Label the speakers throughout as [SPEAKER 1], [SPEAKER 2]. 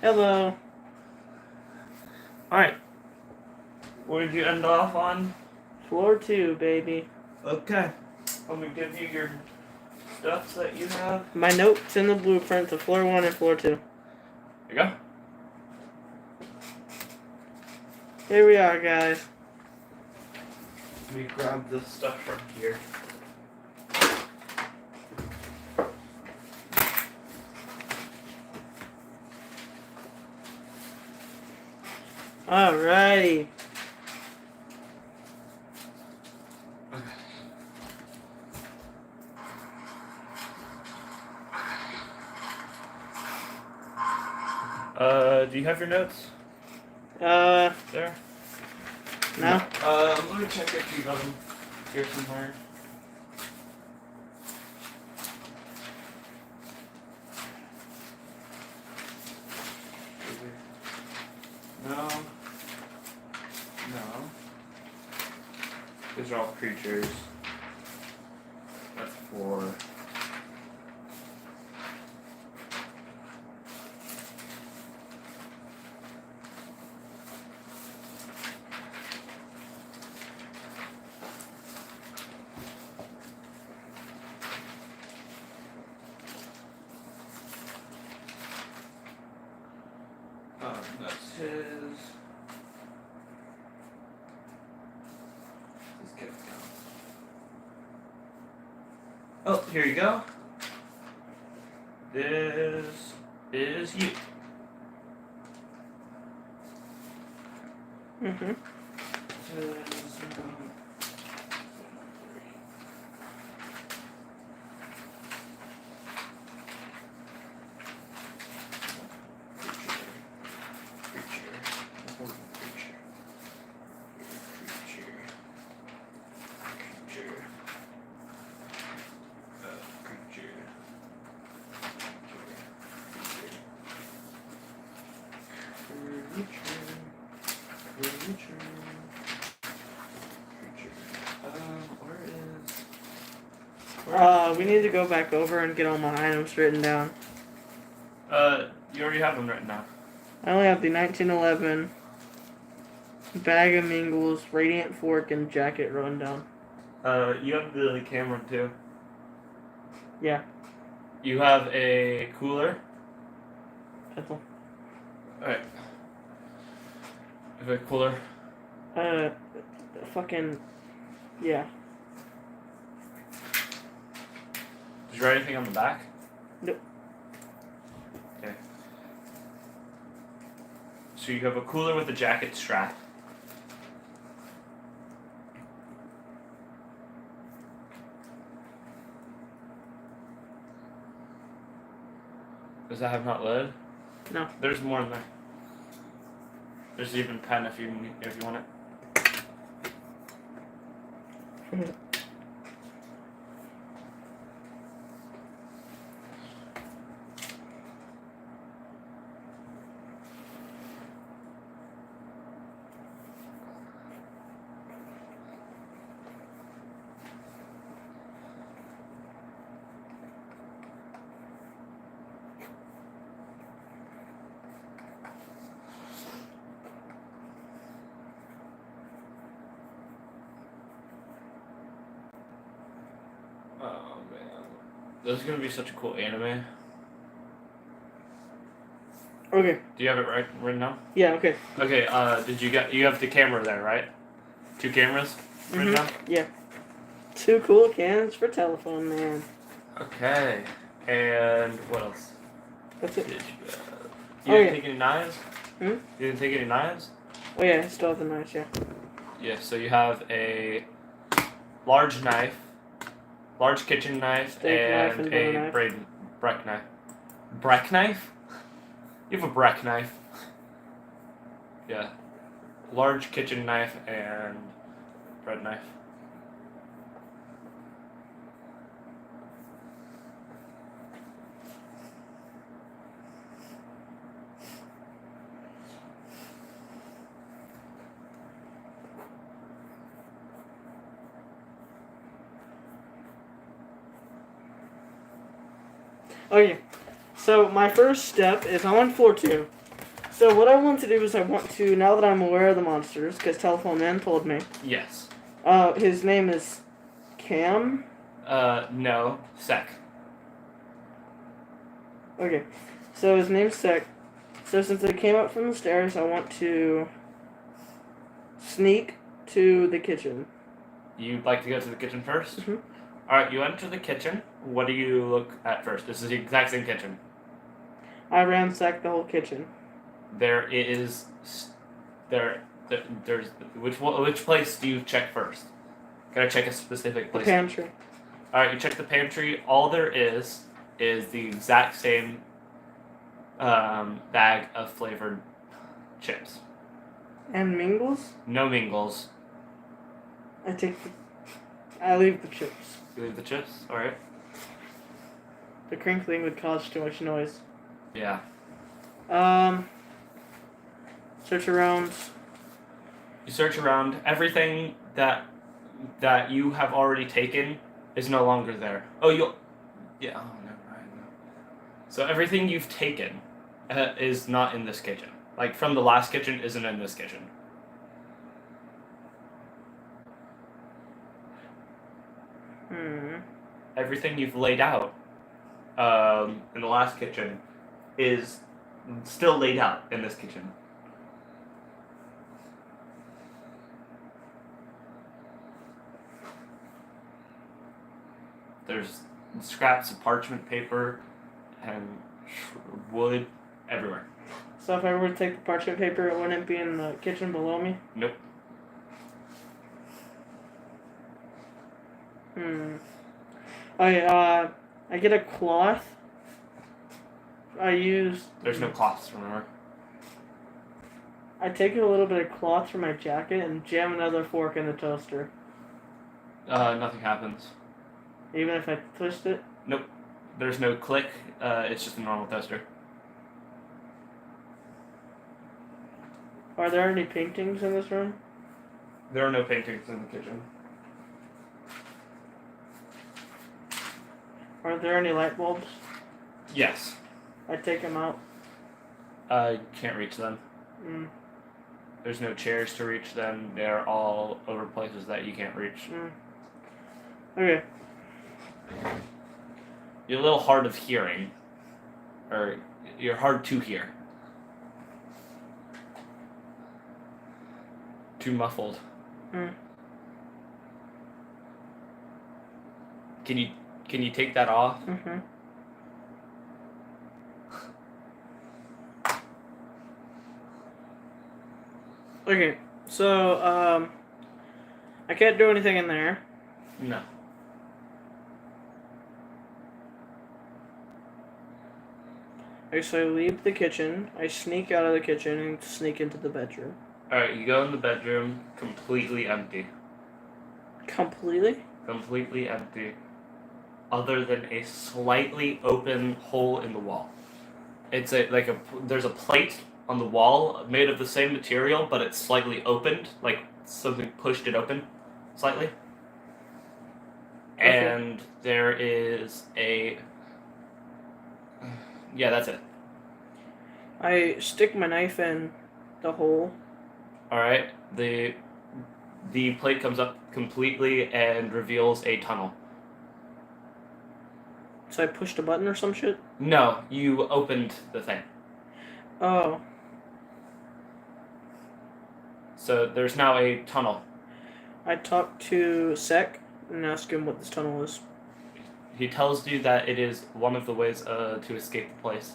[SPEAKER 1] Hello.
[SPEAKER 2] Alright. Where did you end off on?
[SPEAKER 1] Floor 2, baby.
[SPEAKER 2] Okay. Let me give you your stuff that you have.
[SPEAKER 1] My notes in the blueprint of floor 1 and floor 2.
[SPEAKER 2] Here you go.
[SPEAKER 1] Here we are, guys.
[SPEAKER 2] Let me grab this stuff from here.
[SPEAKER 1] Alrighty.
[SPEAKER 2] Do you have your notes? There?
[SPEAKER 1] No?
[SPEAKER 2] Let me check if you got them here somewhere. No. No. These are all creatures. That's 4. That's his. Let's get it down. Oh, here you go. This is you.
[SPEAKER 1] Mm-hmm. We need to go back over and get all my items written down.
[SPEAKER 2] You already have them written down.
[SPEAKER 1] I only have the 1911 bag of mingles, radiant fork, and jacket written down.
[SPEAKER 2] You have the camera too.
[SPEAKER 1] Yeah.
[SPEAKER 2] You have a cooler.
[SPEAKER 1] Pencil.
[SPEAKER 2] Alright. You have a cooler.
[SPEAKER 1] Fucking. Yeah.
[SPEAKER 2] Did you write anything on the back?
[SPEAKER 1] Nope.
[SPEAKER 2] Okay. So you have a cooler with a jacket strap. Does that have not lid?
[SPEAKER 1] No.
[SPEAKER 2] There's more in there. There's even pen if you want it. Oh man, this is gonna be such a cool anime.
[SPEAKER 1] Okay.
[SPEAKER 2] Do you have it written down?
[SPEAKER 1] Yeah. Okay.
[SPEAKER 2] Okay. You have the camera there, right? 2 cameras written down.
[SPEAKER 1] Yeah. 2 cool cans for telephone, man.
[SPEAKER 2] Okay. And what else?
[SPEAKER 1] That's it.
[SPEAKER 2] You didn't take any knives?
[SPEAKER 1] Hmm?
[SPEAKER 2] You didn't take any knives?
[SPEAKER 1] Oh yeah, I still have the knives. Yeah.
[SPEAKER 2] Yeah. So you have a large knife. Large kitchen knife
[SPEAKER 1] Steak knife
[SPEAKER 2] and
[SPEAKER 1] and
[SPEAKER 2] a
[SPEAKER 1] knife.
[SPEAKER 2] break knife. Breck knife? You have a breck knife. Yeah. Large kitchen knife and bread knife.
[SPEAKER 1] Okay, so my first step is I'm on floor 2. So what I want to do is I want to, now that I'm aware of the monsters, because Telephone Man told me.
[SPEAKER 2] Yes.
[SPEAKER 1] His name is Cam.
[SPEAKER 2] No. Sec.
[SPEAKER 1] Okay, so his name's Sec. So since I came up from the stairs, I want to sneak to the kitchen.
[SPEAKER 2] You'd like to go to the kitchen first?
[SPEAKER 1] Mhm.
[SPEAKER 2] Alright, you enter the kitchen. What do you look at first? This is the exact same kitchen.
[SPEAKER 1] I ransacked the whole kitchen.
[SPEAKER 2] There's which place do you check first? Gotta check a specific
[SPEAKER 1] The
[SPEAKER 2] place.
[SPEAKER 1] pantry.
[SPEAKER 2] Alright, you check the pantry. All there is the exact same bag of flavored chips.
[SPEAKER 1] And Mingles?
[SPEAKER 2] No mingles.
[SPEAKER 1] I leave the chips.
[SPEAKER 2] You leave the chips? Alright.
[SPEAKER 1] The crinkling would cause too much noise.
[SPEAKER 2] Yeah.
[SPEAKER 1] Search around.
[SPEAKER 2] You search around. Everything that you have already taken is no longer there. Oh, yeah. Oh, no, right. No. So everything you've taken is not in this kitchen. Like from the last kitchen isn't in this kitchen. Everything you've laid out in the last kitchen is still laid out in this kitchen. There's scraps of parchment paper and wood everywhere.
[SPEAKER 1] So if I were to take the parchment paper, it wouldn't be in the kitchen below me?
[SPEAKER 2] Nope.
[SPEAKER 1] I get a cloth.
[SPEAKER 2] There's no cloths, remember?
[SPEAKER 1] I take a little bit of cloth from my jacket and jam another fork in the toaster.
[SPEAKER 2] Nothing happens.
[SPEAKER 1] Even if I twist it?
[SPEAKER 2] Nope. There's no click. It's just a normal toaster.
[SPEAKER 1] Are there any paintings in this room?
[SPEAKER 2] There are no paintings in the kitchen.
[SPEAKER 1] Are there any light bulbs?
[SPEAKER 2] Yes.
[SPEAKER 1] I take them out.
[SPEAKER 2] I can't reach them.
[SPEAKER 1] Mm.
[SPEAKER 2] There's no chairs to reach them. They're all over places that you can't reach.
[SPEAKER 1] Okay.
[SPEAKER 2] You're a little hard of hearing. Or you're hard to hear. Too muffled. Can you take that off?
[SPEAKER 1] Mm-hmm. Okay, so, I can't do anything in there.
[SPEAKER 2] No.
[SPEAKER 1] Okay, so I leave the kitchen, I sneak out of the kitchen and sneak into the bedroom.
[SPEAKER 2] Alright, you go in the bedroom, completely empty.
[SPEAKER 1] Completely?
[SPEAKER 2] Completely empty. Other than a slightly open hole in the wall. It's there's a plate on the wall made of the same material, but it's slightly opened, like something pushed it open slightly.
[SPEAKER 1] Okay.
[SPEAKER 2] And there is yeah, that's it.
[SPEAKER 1] I stick my knife in the hole.
[SPEAKER 2] Alright, the plate comes up completely and reveals a tunnel.
[SPEAKER 1] So I pushed a button or some shit?
[SPEAKER 2] No, you opened the thing.
[SPEAKER 1] Oh.
[SPEAKER 2] So there's now a tunnel.
[SPEAKER 1] I talk to Sec and ask him what this tunnel is.
[SPEAKER 2] He tells you that it is one of the ways to escape the place.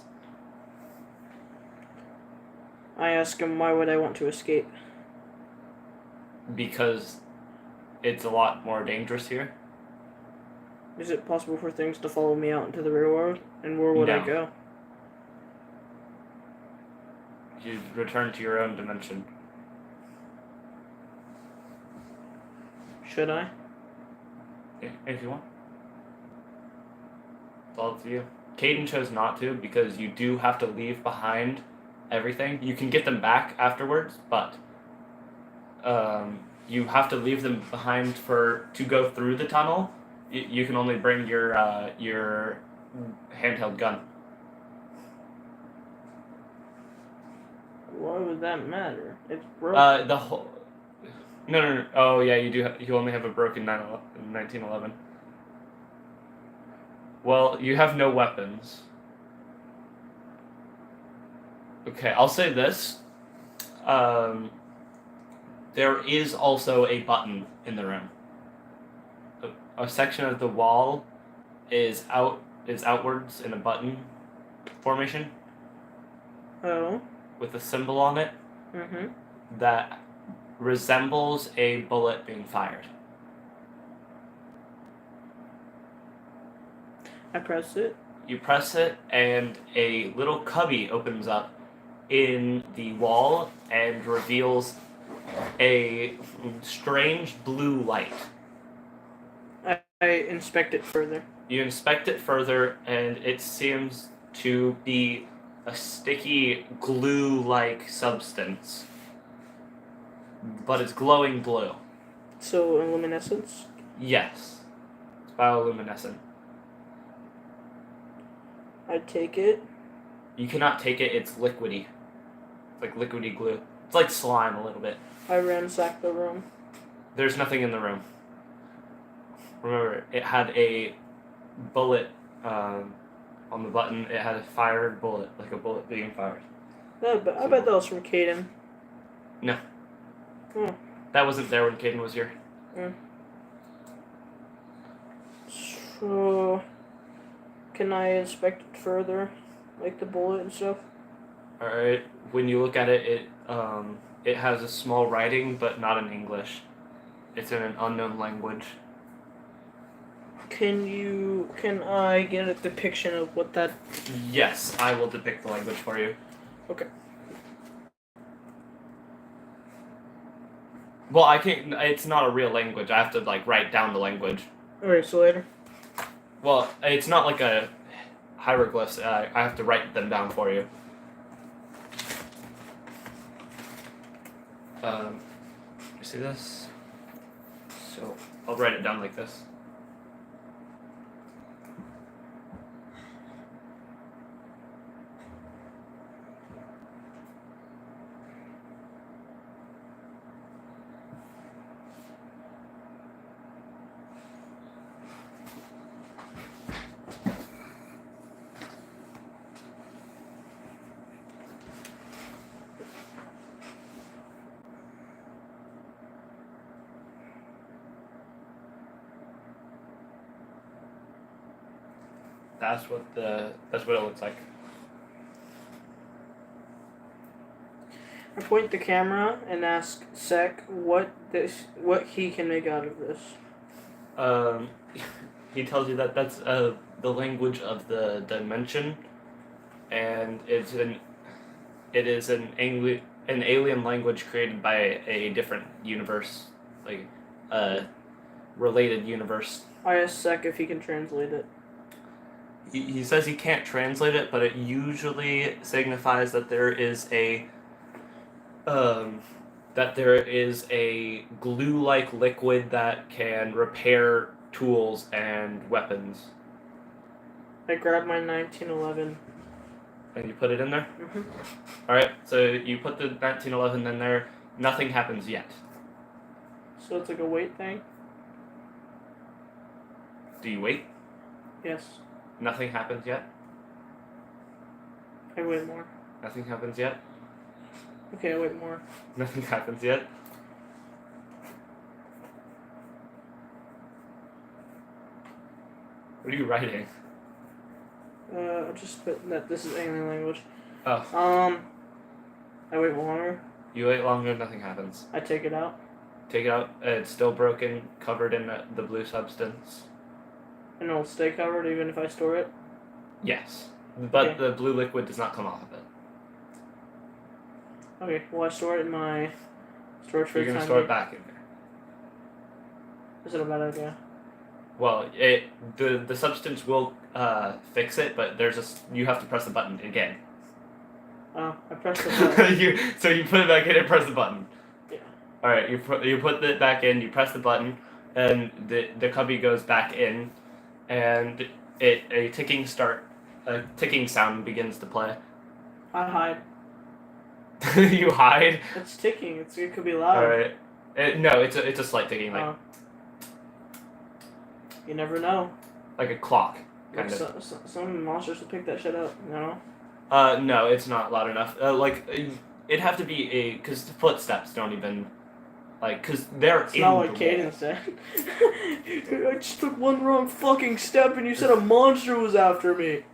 [SPEAKER 1] I ask him why would I want to escape?
[SPEAKER 2] Because it's a lot more dangerous here.
[SPEAKER 1] Is it possible for things to follow me out into the real world? And where would I
[SPEAKER 2] No.
[SPEAKER 1] go?
[SPEAKER 2] You return to your own dimension.
[SPEAKER 1] Should I?
[SPEAKER 2] If you want. It's all up to you. Caden chose not to because you do have to leave behind everything. You can get them back afterwards, but you have to leave them behind to go through the tunnel. You can only bring your handheld gun.
[SPEAKER 1] would that matter? It's broken.
[SPEAKER 2] The whole. No. Oh yeah, you do. You only have a broken 1911. Well, you have no weapons. Okay, I'll say this. There is also a button in the room. A section of the wall is outwards in a button formation.
[SPEAKER 1] Oh.
[SPEAKER 2] With a symbol on it.
[SPEAKER 1] Mm-hmm.
[SPEAKER 2] That resembles a bullet being fired.
[SPEAKER 1] I press it.
[SPEAKER 2] You press it, and a little cubby opens up in the wall and reveals a strange blue light.
[SPEAKER 1] I inspect it further.
[SPEAKER 2] You inspect it further, and it seems to be a sticky glue-like substance, but it's glowing blue.
[SPEAKER 1] So, luminescence?
[SPEAKER 2] Yes. It's bioluminescent.
[SPEAKER 1] I take it.
[SPEAKER 2] You cannot take it, it's liquidy. It's like liquidy glue. It's like slime a little bit.
[SPEAKER 1] I ransack the room.
[SPEAKER 2] There's nothing in the room. Remember, it had a bullet on the button. It had a fired bullet, like a bullet being fired.
[SPEAKER 1] No, but I bet that was from Caden.
[SPEAKER 2] No.
[SPEAKER 1] Oh.
[SPEAKER 2] That wasn't there when Caden was here.
[SPEAKER 1] So, can I inspect it further? Like the bullet and stuff?
[SPEAKER 2] Alright, when you look at it, it has a small writing, but not in English. It's in an unknown language.
[SPEAKER 1] Can I get a depiction of what that...
[SPEAKER 2] Yes, I will depict the language for you.
[SPEAKER 1] Okay.
[SPEAKER 2] Well, I can't, it's not a real language. I have to, write down the language.
[SPEAKER 1] Okay, so later.
[SPEAKER 2] Well, it's not like a hieroglyphs. I have to write them down for you. You see this? So, I'll write it down like this. That's what it looks like.
[SPEAKER 1] I point the camera and ask Sek what he can make out of this.
[SPEAKER 2] He tells you that that's the language of the dimension, and it is an alien language created by a different universe, like a related universe.
[SPEAKER 1] I ask Sek if he can translate it.
[SPEAKER 2] He says he can't translate it, but it usually signifies that there is a glue-like liquid that can repair tools and weapons.
[SPEAKER 1] I grab my 1911.
[SPEAKER 2] And you put it in there?
[SPEAKER 1] Mm-hmm.
[SPEAKER 2] Alright, so you put the 1911 in there. Nothing happens yet.
[SPEAKER 1] So it's like a weight thing?
[SPEAKER 2] Do you wait?
[SPEAKER 1] Yes.
[SPEAKER 2] Nothing happens yet?
[SPEAKER 1] I wait more.
[SPEAKER 2] Nothing happens yet?
[SPEAKER 1] Okay, I wait more.
[SPEAKER 2] Nothing happens yet? What are you writing?
[SPEAKER 1] I just put that this is alien language.
[SPEAKER 2] Oh.
[SPEAKER 1] I wait longer.
[SPEAKER 2] You wait longer, nothing happens.
[SPEAKER 1] I take it out.
[SPEAKER 2] Take it out, it's still broken, covered in the blue substance.
[SPEAKER 1] And it'll stay covered even if I store it?
[SPEAKER 2] Yes. But
[SPEAKER 1] Okay.
[SPEAKER 2] the blue liquid does not come off of it.
[SPEAKER 1] Okay, well I store it in my storage for
[SPEAKER 2] You're
[SPEAKER 1] the
[SPEAKER 2] going to
[SPEAKER 1] time
[SPEAKER 2] store
[SPEAKER 1] being.
[SPEAKER 2] it back in there.
[SPEAKER 1] Is it a bad idea?
[SPEAKER 2] Well, the substance will fix it, but you have to press the button again.
[SPEAKER 1] Oh, I pressed the button.
[SPEAKER 2] So you put it back in and press the button.
[SPEAKER 1] Yeah.
[SPEAKER 2] All right, you put it back in. You press the button, and the cubby goes back in, and a ticking sound begins to play.
[SPEAKER 1] I hide.
[SPEAKER 2] You hide.
[SPEAKER 1] It's ticking. It could be loud.
[SPEAKER 2] All right. No, it's a slight ticking, like
[SPEAKER 1] you never know.
[SPEAKER 2] like a clock, kind
[SPEAKER 1] Like
[SPEAKER 2] of.
[SPEAKER 1] some monsters will pick that shit up. You know.
[SPEAKER 2] No, it's not loud enough. It'd have to be because the footsteps don't even, because they're
[SPEAKER 1] It's
[SPEAKER 2] in
[SPEAKER 1] not
[SPEAKER 2] the
[SPEAKER 1] like
[SPEAKER 2] wall.
[SPEAKER 1] Caden said. I just took one wrong fucking step and you said a monster was after me.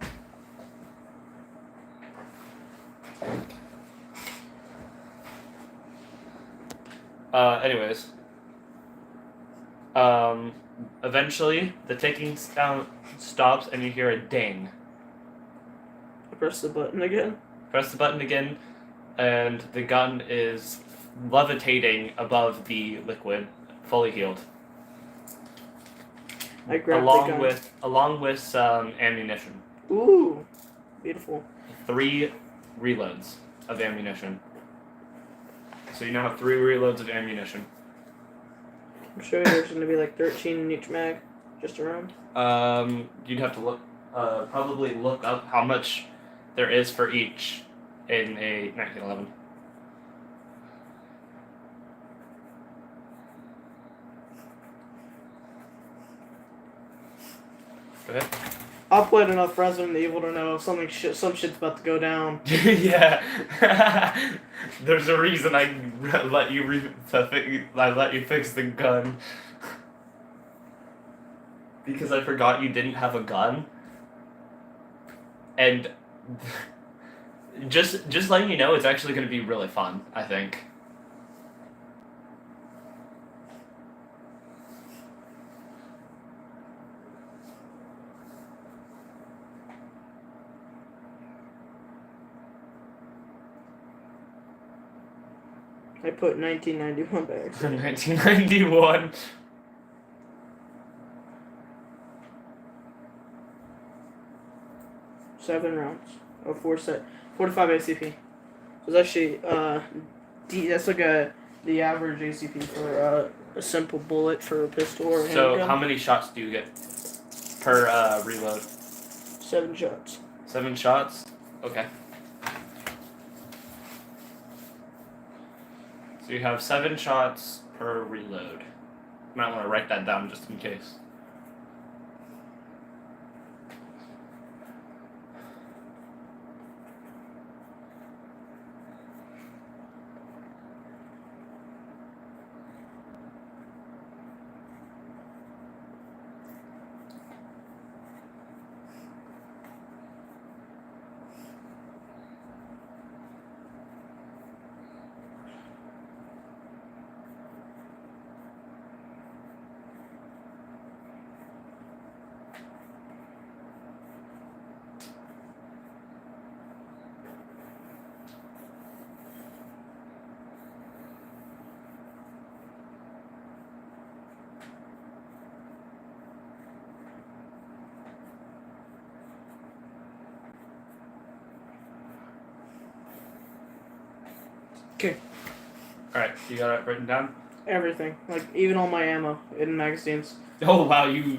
[SPEAKER 2] Anyways. Eventually, the ticking sound stops and you hear a ding.
[SPEAKER 1] I press the button again.
[SPEAKER 2] Press the button again, and the gun is levitating above the liquid, fully healed.
[SPEAKER 1] I grab the gun.
[SPEAKER 2] Along with some ammunition.
[SPEAKER 1] Ooh, beautiful.
[SPEAKER 2] 3 reloads of ammunition. So you now have 3 reloads of ammunition.
[SPEAKER 1] I'm sure there's going to be like 13 in each mag, just around.
[SPEAKER 2] You'd have to look, probably look up how much there is for each in a 1911. Go ahead.
[SPEAKER 1] I've played enough Resident Evil to know if some shit's about to go down.
[SPEAKER 2] Yeah. There's a reason I let you fix the gun. Because I forgot you didn't have a gun. And just letting you know, it's actually going to be really fun, I think.
[SPEAKER 1] I put 1991 bags.
[SPEAKER 2] 1991.
[SPEAKER 1] Seven rounds. Oh, 45 ACP. So it's actually, that's like the average ACP for a simple bullet for a pistol or a
[SPEAKER 2] So
[SPEAKER 1] handgun.
[SPEAKER 2] how many shots do you get per reload?
[SPEAKER 1] 7 shots.
[SPEAKER 2] 7 shots? Okay. So you have 7 shots per reload. Might want to write that down just in case.
[SPEAKER 1] Okay.
[SPEAKER 2] Alright, you got it written down?
[SPEAKER 1] Everything. Like, even all my ammo in magazines.
[SPEAKER 2] Oh wow, you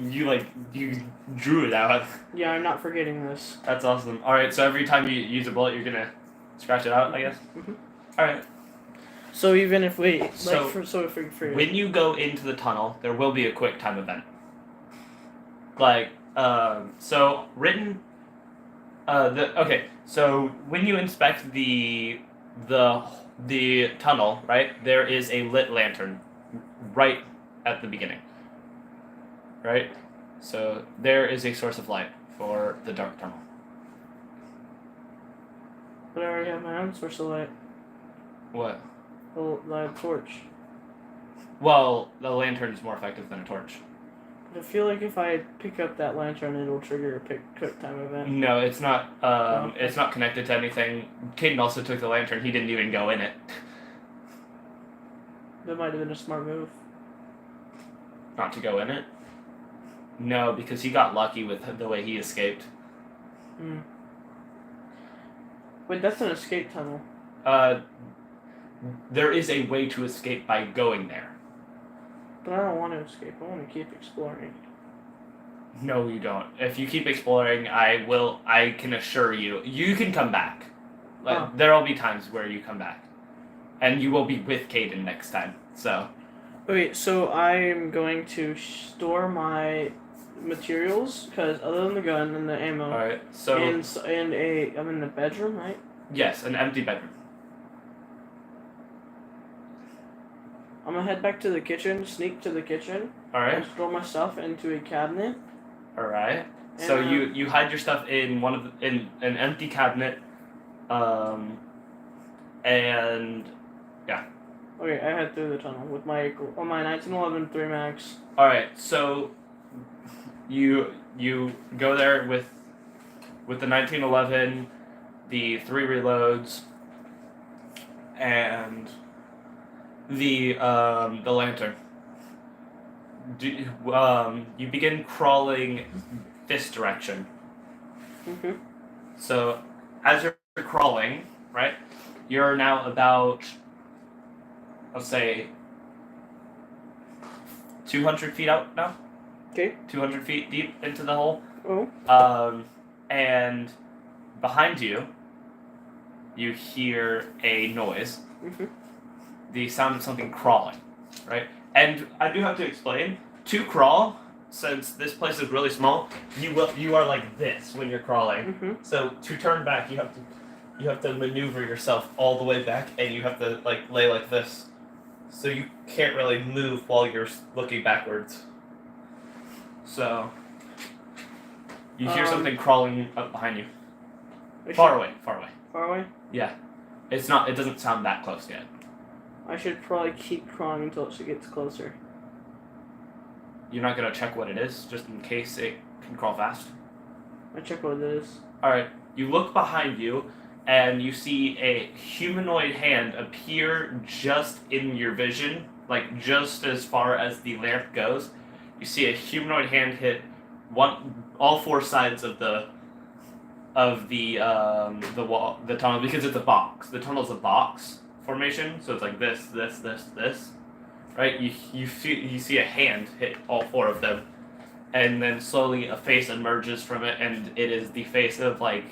[SPEAKER 2] drew it out.
[SPEAKER 1] Yeah, I'm not forgetting this.
[SPEAKER 2] That's awesome. Alright, so every time you use a bullet, you're gonna scratch it out, I guess?
[SPEAKER 1] Mm-hmm.
[SPEAKER 2] Alright.
[SPEAKER 1] So even if we, like,
[SPEAKER 2] So, when you go into the tunnel, there will be a quick time event. So written, so when you inspect the tunnel, right, there is a lit lantern right at the beginning. Right? So there is a source of light for the dark tunnel.
[SPEAKER 1] But I already have my own source of light.
[SPEAKER 2] What?
[SPEAKER 1] The torch.
[SPEAKER 2] Well, the lantern is more effective than a torch.
[SPEAKER 1] I feel like if I pick up that lantern, it'll trigger a quick time event.
[SPEAKER 2] No, it's not. It's not connected to anything. Caden also took the lantern. He didn't even go in it.
[SPEAKER 1] That might have been a smart move.
[SPEAKER 2] Not to go in it? No, because he got lucky with the way he escaped.
[SPEAKER 1] Hmm. Wait, that's an escape tunnel.
[SPEAKER 2] There is a way to escape by going there.
[SPEAKER 1] But I don't want to escape. I want to keep exploring.
[SPEAKER 2] No, you don't. If you keep exploring, I can assure you, you can come back. Like there'll be times where you come back, and you will be with Caden next time. So.
[SPEAKER 1] Okay, so I'm going to store my materials because other than the gun and the ammo.
[SPEAKER 2] All right. So.
[SPEAKER 1] I'm in the bedroom, right?
[SPEAKER 2] Yes, an empty bedroom.
[SPEAKER 1] I'm gonna head back to the kitchen, sneak to the kitchen,
[SPEAKER 2] All right.
[SPEAKER 1] and store my stuff into a cabinet.
[SPEAKER 2] All right. So you hide your stuff in in an empty cabinet, and yeah.
[SPEAKER 1] Okay, I head through the tunnel with my 1911 3 max.
[SPEAKER 2] All right. So you go there with the 1911, the 3 reloads, and the lantern. You begin crawling this direction.
[SPEAKER 1] Mm-hmm.
[SPEAKER 2] So, as you're crawling, right, you're now about, let's say, 200 feet out now.
[SPEAKER 1] Okay.
[SPEAKER 2] 200 feet deep into the hole.
[SPEAKER 1] Oh.
[SPEAKER 2] And behind you, you hear a noise.
[SPEAKER 1] Mm-hmm.
[SPEAKER 2] The sound of something crawling, right? And I do have to explain, to crawl, since this place is really small, you are like this when you're crawling.
[SPEAKER 1] Mm-hmm.
[SPEAKER 2] So to turn back, you have to maneuver yourself all the way back, and you have to like lay like this. So you can't really move while you're looking backwards. So you hear something crawling up behind you. Far away.
[SPEAKER 1] Far away?
[SPEAKER 2] Yeah. It doesn't sound that close yet.
[SPEAKER 1] I should probably keep crawling until it gets closer.
[SPEAKER 2] You're not gonna check what it is, just in case it can crawl fast?
[SPEAKER 1] I check what it is.
[SPEAKER 2] Alright, you look behind you, and you see a humanoid hand appear just in your vision, like just as far as the lamp goes. You see a humanoid hand hit all 4 sides of the wall, the tunnel, because it's a box. The tunnel's a box formation, so it's like this, right? You see a hand hit all 4 of them, and then slowly a face emerges from it, and it is the face of like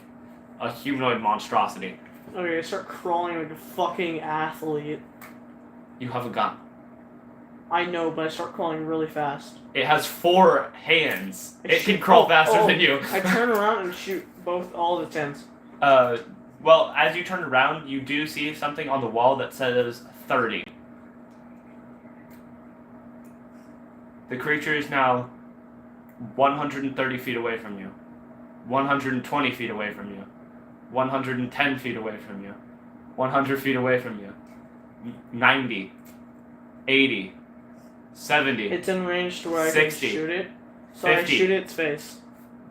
[SPEAKER 2] a humanoid monstrosity.
[SPEAKER 1] Okay, I start crawling like a fucking athlete.
[SPEAKER 2] You have a gun.
[SPEAKER 1] I know, but I start crawling really fast.
[SPEAKER 2] It has 4 hands. It can crawl faster than you.
[SPEAKER 1] I turn around and shoot all the 10s.
[SPEAKER 2] Well, as you turn around, you do see something on the wall that says 30. The creature is now 130 feet away from you, 120 feet away from you, 110 feet away from you, 100 feet away from you, 90, 80, 70.
[SPEAKER 1] It's in range to where
[SPEAKER 2] 60,
[SPEAKER 1] I can shoot it. So
[SPEAKER 2] 50.
[SPEAKER 1] I shoot its face.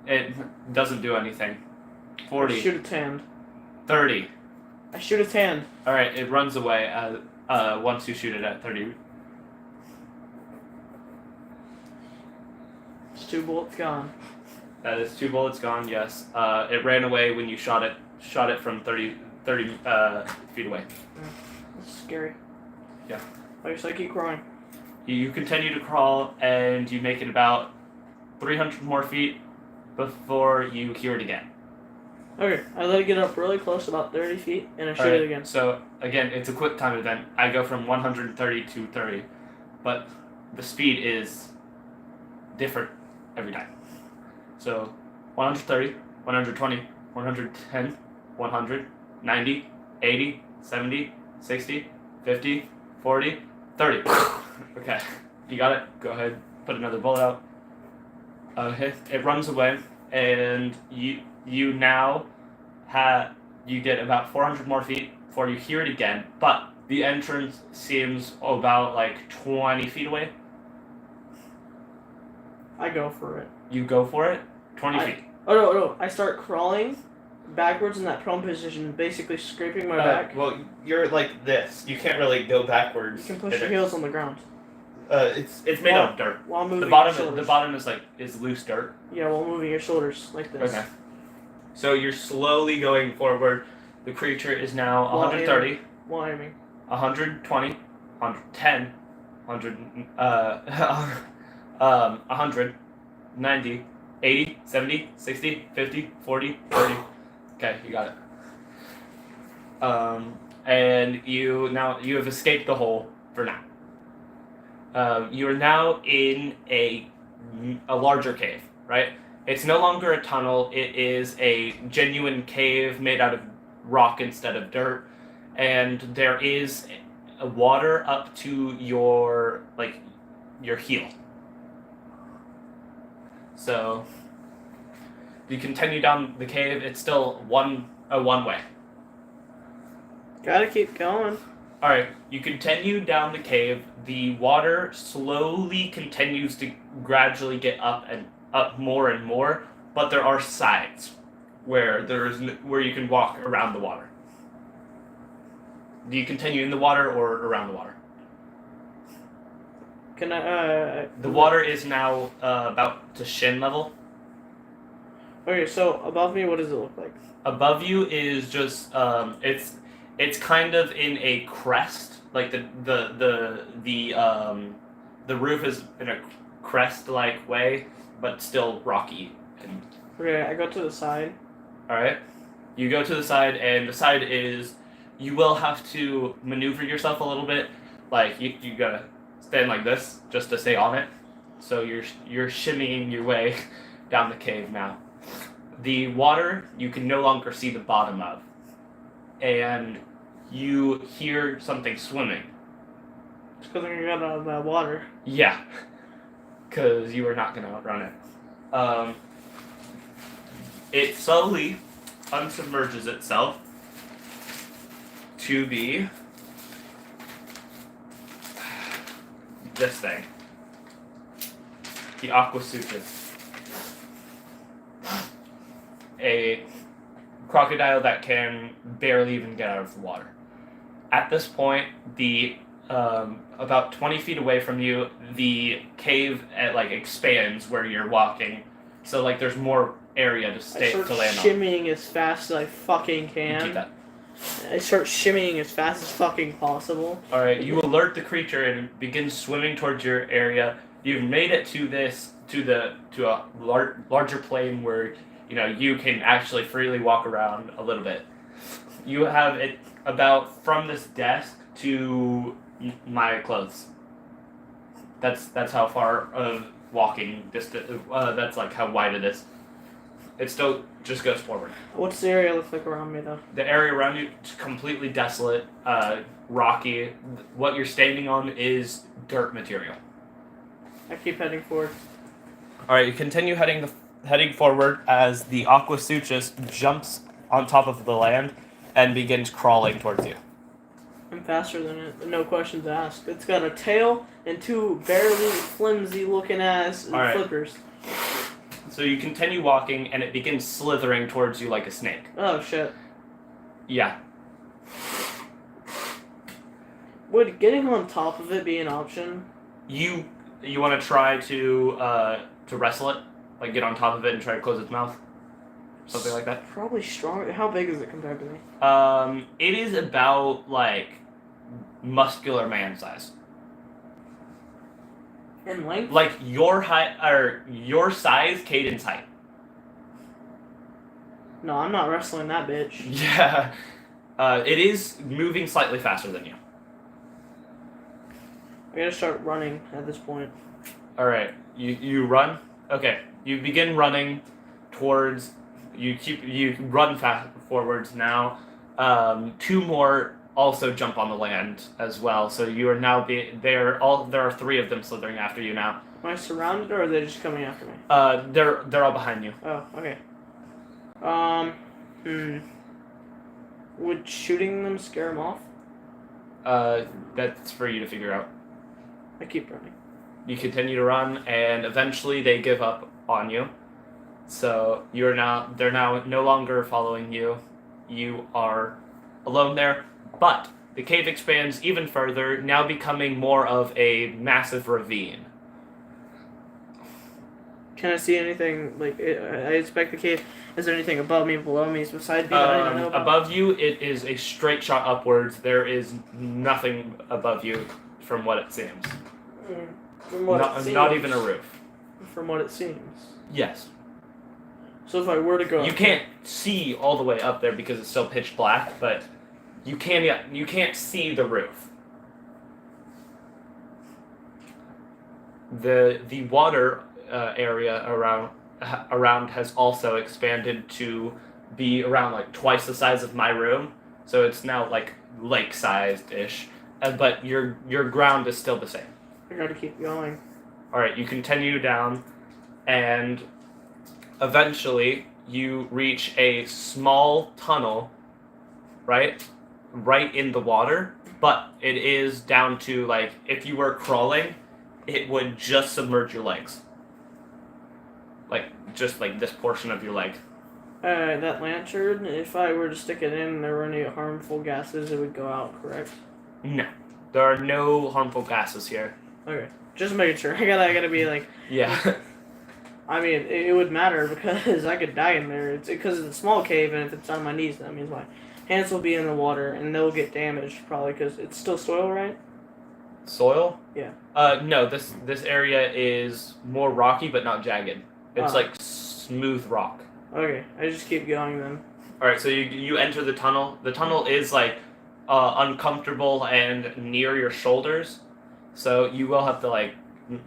[SPEAKER 2] It doesn't do anything. 40.
[SPEAKER 1] I shoot its hand.
[SPEAKER 2] 30.
[SPEAKER 1] I shoot its hand.
[SPEAKER 2] Alright, it runs away once you shoot it at 30.
[SPEAKER 1] It's 2 bullets gone.
[SPEAKER 2] That is 2 bullets gone, yes. It ran away when you shot it from 30 feet away.
[SPEAKER 1] That's scary.
[SPEAKER 2] Yeah.
[SPEAKER 1] Okay, so I keep crawling.
[SPEAKER 2] You continue to crawl, and you make it about 300 more feet before you hear it again.
[SPEAKER 1] Okay, I let it get up really close, about 30 feet, and I shoot it again.
[SPEAKER 2] So, again, it's a quick time event. I go from 130 to 30, but the speed is different every time. So, 130, 120, 110, 100, 90, 80, 70, 60, 50, 40, 30. Okay, you got it. Go ahead, put another bullet out. Okay, it runs away, and you now you get about 400 more feet before you hear it again, but the entrance seems about like 20 feet away.
[SPEAKER 1] I go for it.
[SPEAKER 2] You go for it? 20 feet.
[SPEAKER 1] Oh, no. I start crawling backwards in that prone position, basically scraping my back.
[SPEAKER 2] Well, you're like this. You can't really go backwards.
[SPEAKER 1] You can push your heels on the ground.
[SPEAKER 2] It's made out of dirt.
[SPEAKER 1] While moving
[SPEAKER 2] the
[SPEAKER 1] your shoulders.
[SPEAKER 2] The bottom is loose dirt.
[SPEAKER 1] Yeah, while moving your shoulders like this.
[SPEAKER 2] Okay. So you're slowly going forward. The creature is now 130.
[SPEAKER 1] While aiming.
[SPEAKER 2] 120, 110, 100, 90, 80, 70, 60, 50, 40, 30. Okay, you got it. And you have escaped the hole for now. You are now in a larger cave, right? It's no longer a tunnel. It is a genuine cave made out of rock instead of dirt, and there is water up to your heel. So you continue down the cave. It's still one way.
[SPEAKER 1] Gotta keep going.
[SPEAKER 2] All right, you continue down the cave. The water slowly continues to gradually get up more and more, but there are sides where you can walk around the water. Do you continue in the water or around the water?
[SPEAKER 1] Can I?
[SPEAKER 2] The water is now about to shin level.
[SPEAKER 1] Okay, so above me, what does it look like?
[SPEAKER 2] Above you is just it's kind of in a crest, like the roof is in a crest-like way, but still rocky.
[SPEAKER 1] Okay, I go to the side.
[SPEAKER 2] All right, you go to the side, and the side is you will have to maneuver yourself a little bit. Like you gotta stand like this just to stay on it. So you're shimmying your way down the cave now. The water you can no longer see the bottom of, and you hear something swimming.
[SPEAKER 1] It's because I got out of that water.
[SPEAKER 2] Yeah, because you are not going to outrun it. It slowly unsubmerges itself to be this thing. The Aquasuchus. A crocodile that can barely even get out of the water. At this point, the about 20 feet away from you, the cave expands where you're walking, so there's more area to land on.
[SPEAKER 1] I start shimmying as fast as I fucking can.
[SPEAKER 2] Keep that.
[SPEAKER 1] I start shimmying as fast as fucking possible.
[SPEAKER 2] All right, you alert the creature and it begins swimming towards your area. You've made it to a larger plane where you can actually freely walk around a little bit. You have it about from this desk to my clothes. That's how far of walking distance. That's how wide it is. It still just goes forward.
[SPEAKER 1] What's the area look like around me though?
[SPEAKER 2] The area around you is completely desolate, rocky. What you're standing on is dirt material.
[SPEAKER 1] I keep heading forward.
[SPEAKER 2] All right, you continue heading forward as the Aquasuchus jumps on top of the land and begins crawling towards you.
[SPEAKER 1] I'm faster than it, no questions asked. It's got a tail and two barely flimsy looking ass flippers.
[SPEAKER 2] So you continue walking and it begins slithering towards you like a snake.
[SPEAKER 1] Oh shit.
[SPEAKER 2] Yeah.
[SPEAKER 1] Would getting on top of it be an option?
[SPEAKER 2] You want to try to wrestle it? Get on top of it and try to close its mouth? Something like that?
[SPEAKER 1] Probably strong. How big is it compared to me?
[SPEAKER 2] It is about, muscular man size.
[SPEAKER 1] In length?
[SPEAKER 2] Your height, or your size, Caden's height.
[SPEAKER 1] No, I'm not wrestling that bitch.
[SPEAKER 2] Yeah. It is moving slightly faster than you.
[SPEAKER 1] I gotta start running at this point.
[SPEAKER 2] Alright, you run? Okay, you begin running towards... You run fast forwards now. Two more also jump on the land as well, so you are now there are three of them slithering after you now.
[SPEAKER 1] Am I surrounded or are they just coming after me?
[SPEAKER 2] They're all behind you.
[SPEAKER 1] Oh, okay. Would shooting them scare them off?
[SPEAKER 2] That's for you to figure out.
[SPEAKER 1] I keep running.
[SPEAKER 2] You continue to run, and eventually they give up on you. So they're now no longer following you. You are alone there, but the cave expands even further, now becoming more of a massive ravine.
[SPEAKER 1] Can I see anything? I inspect the cave. Is there anything above me, below me, beside me that I don't know about?
[SPEAKER 2] Above you, it is a straight shot upwards. There is nothing above you, from what it seems.
[SPEAKER 1] From what it seems.
[SPEAKER 2] Not even a roof.
[SPEAKER 1] From what it seems.
[SPEAKER 2] Yes.
[SPEAKER 1] So if I were to go...
[SPEAKER 2] You can't see all the way up there because it's still pitch black, but You can't see the roof. The water area around has also expanded to be around like twice the size of my room, so it's now like lake-sized ish. But your ground is still the same.
[SPEAKER 1] I gotta keep going.
[SPEAKER 2] All right, you continue down, and eventually you reach a small tunnel, right in the water. But it is down to like if you were crawling, it would just submerge your legs. Like just like this portion of your leg.
[SPEAKER 1] That lantern, if I were to stick it in and there were any harmful gases, it would go out, correct?
[SPEAKER 2] No, there are no harmful gases here.
[SPEAKER 1] Okay, just making sure. I gotta be like.
[SPEAKER 2] Yeah.
[SPEAKER 1] I mean, it would matter because I could die in there. It's because it's a small cave, and if it's on my knees, that means my hands will be in the water and they'll get damaged probably because it's still soil, right?
[SPEAKER 2] Soil?
[SPEAKER 1] Yeah.
[SPEAKER 2] No. This area is more rocky, but not jagged. It's like smooth rock.
[SPEAKER 1] Okay, I just keep going then.
[SPEAKER 2] All right, so you enter the tunnel. The tunnel is like uncomfortable and near your shoulders, so you will have to like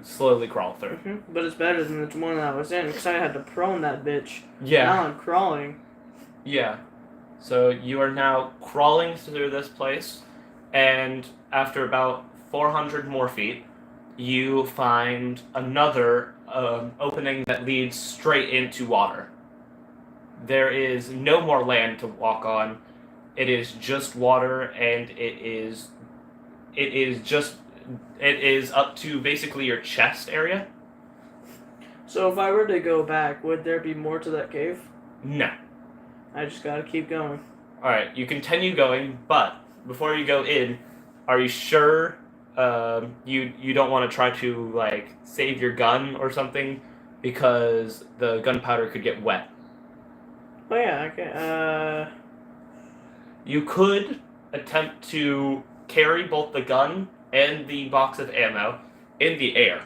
[SPEAKER 2] slowly crawl through.
[SPEAKER 1] Mm-hmm. But it's better than the one that I was in because I had to prone that bitch.
[SPEAKER 2] Yeah.
[SPEAKER 1] Now I'm crawling.
[SPEAKER 2] Yeah. So you are now crawling through this place, and after about 400 more feet, you find another opening that leads straight into water. There is no more land to walk on. It is just water, and it is up to basically your chest area.
[SPEAKER 1] So if I were to go back, would there be more to that cave?
[SPEAKER 2] No.
[SPEAKER 1] I just gotta keep going.
[SPEAKER 2] Alright, you continue going, but before you go in, are you sure you don't want to try to like save your gun or something? Because the gunpowder could get wet.
[SPEAKER 1] Oh yeah, okay.
[SPEAKER 2] You could attempt to carry both the gun and the box of ammo in the air.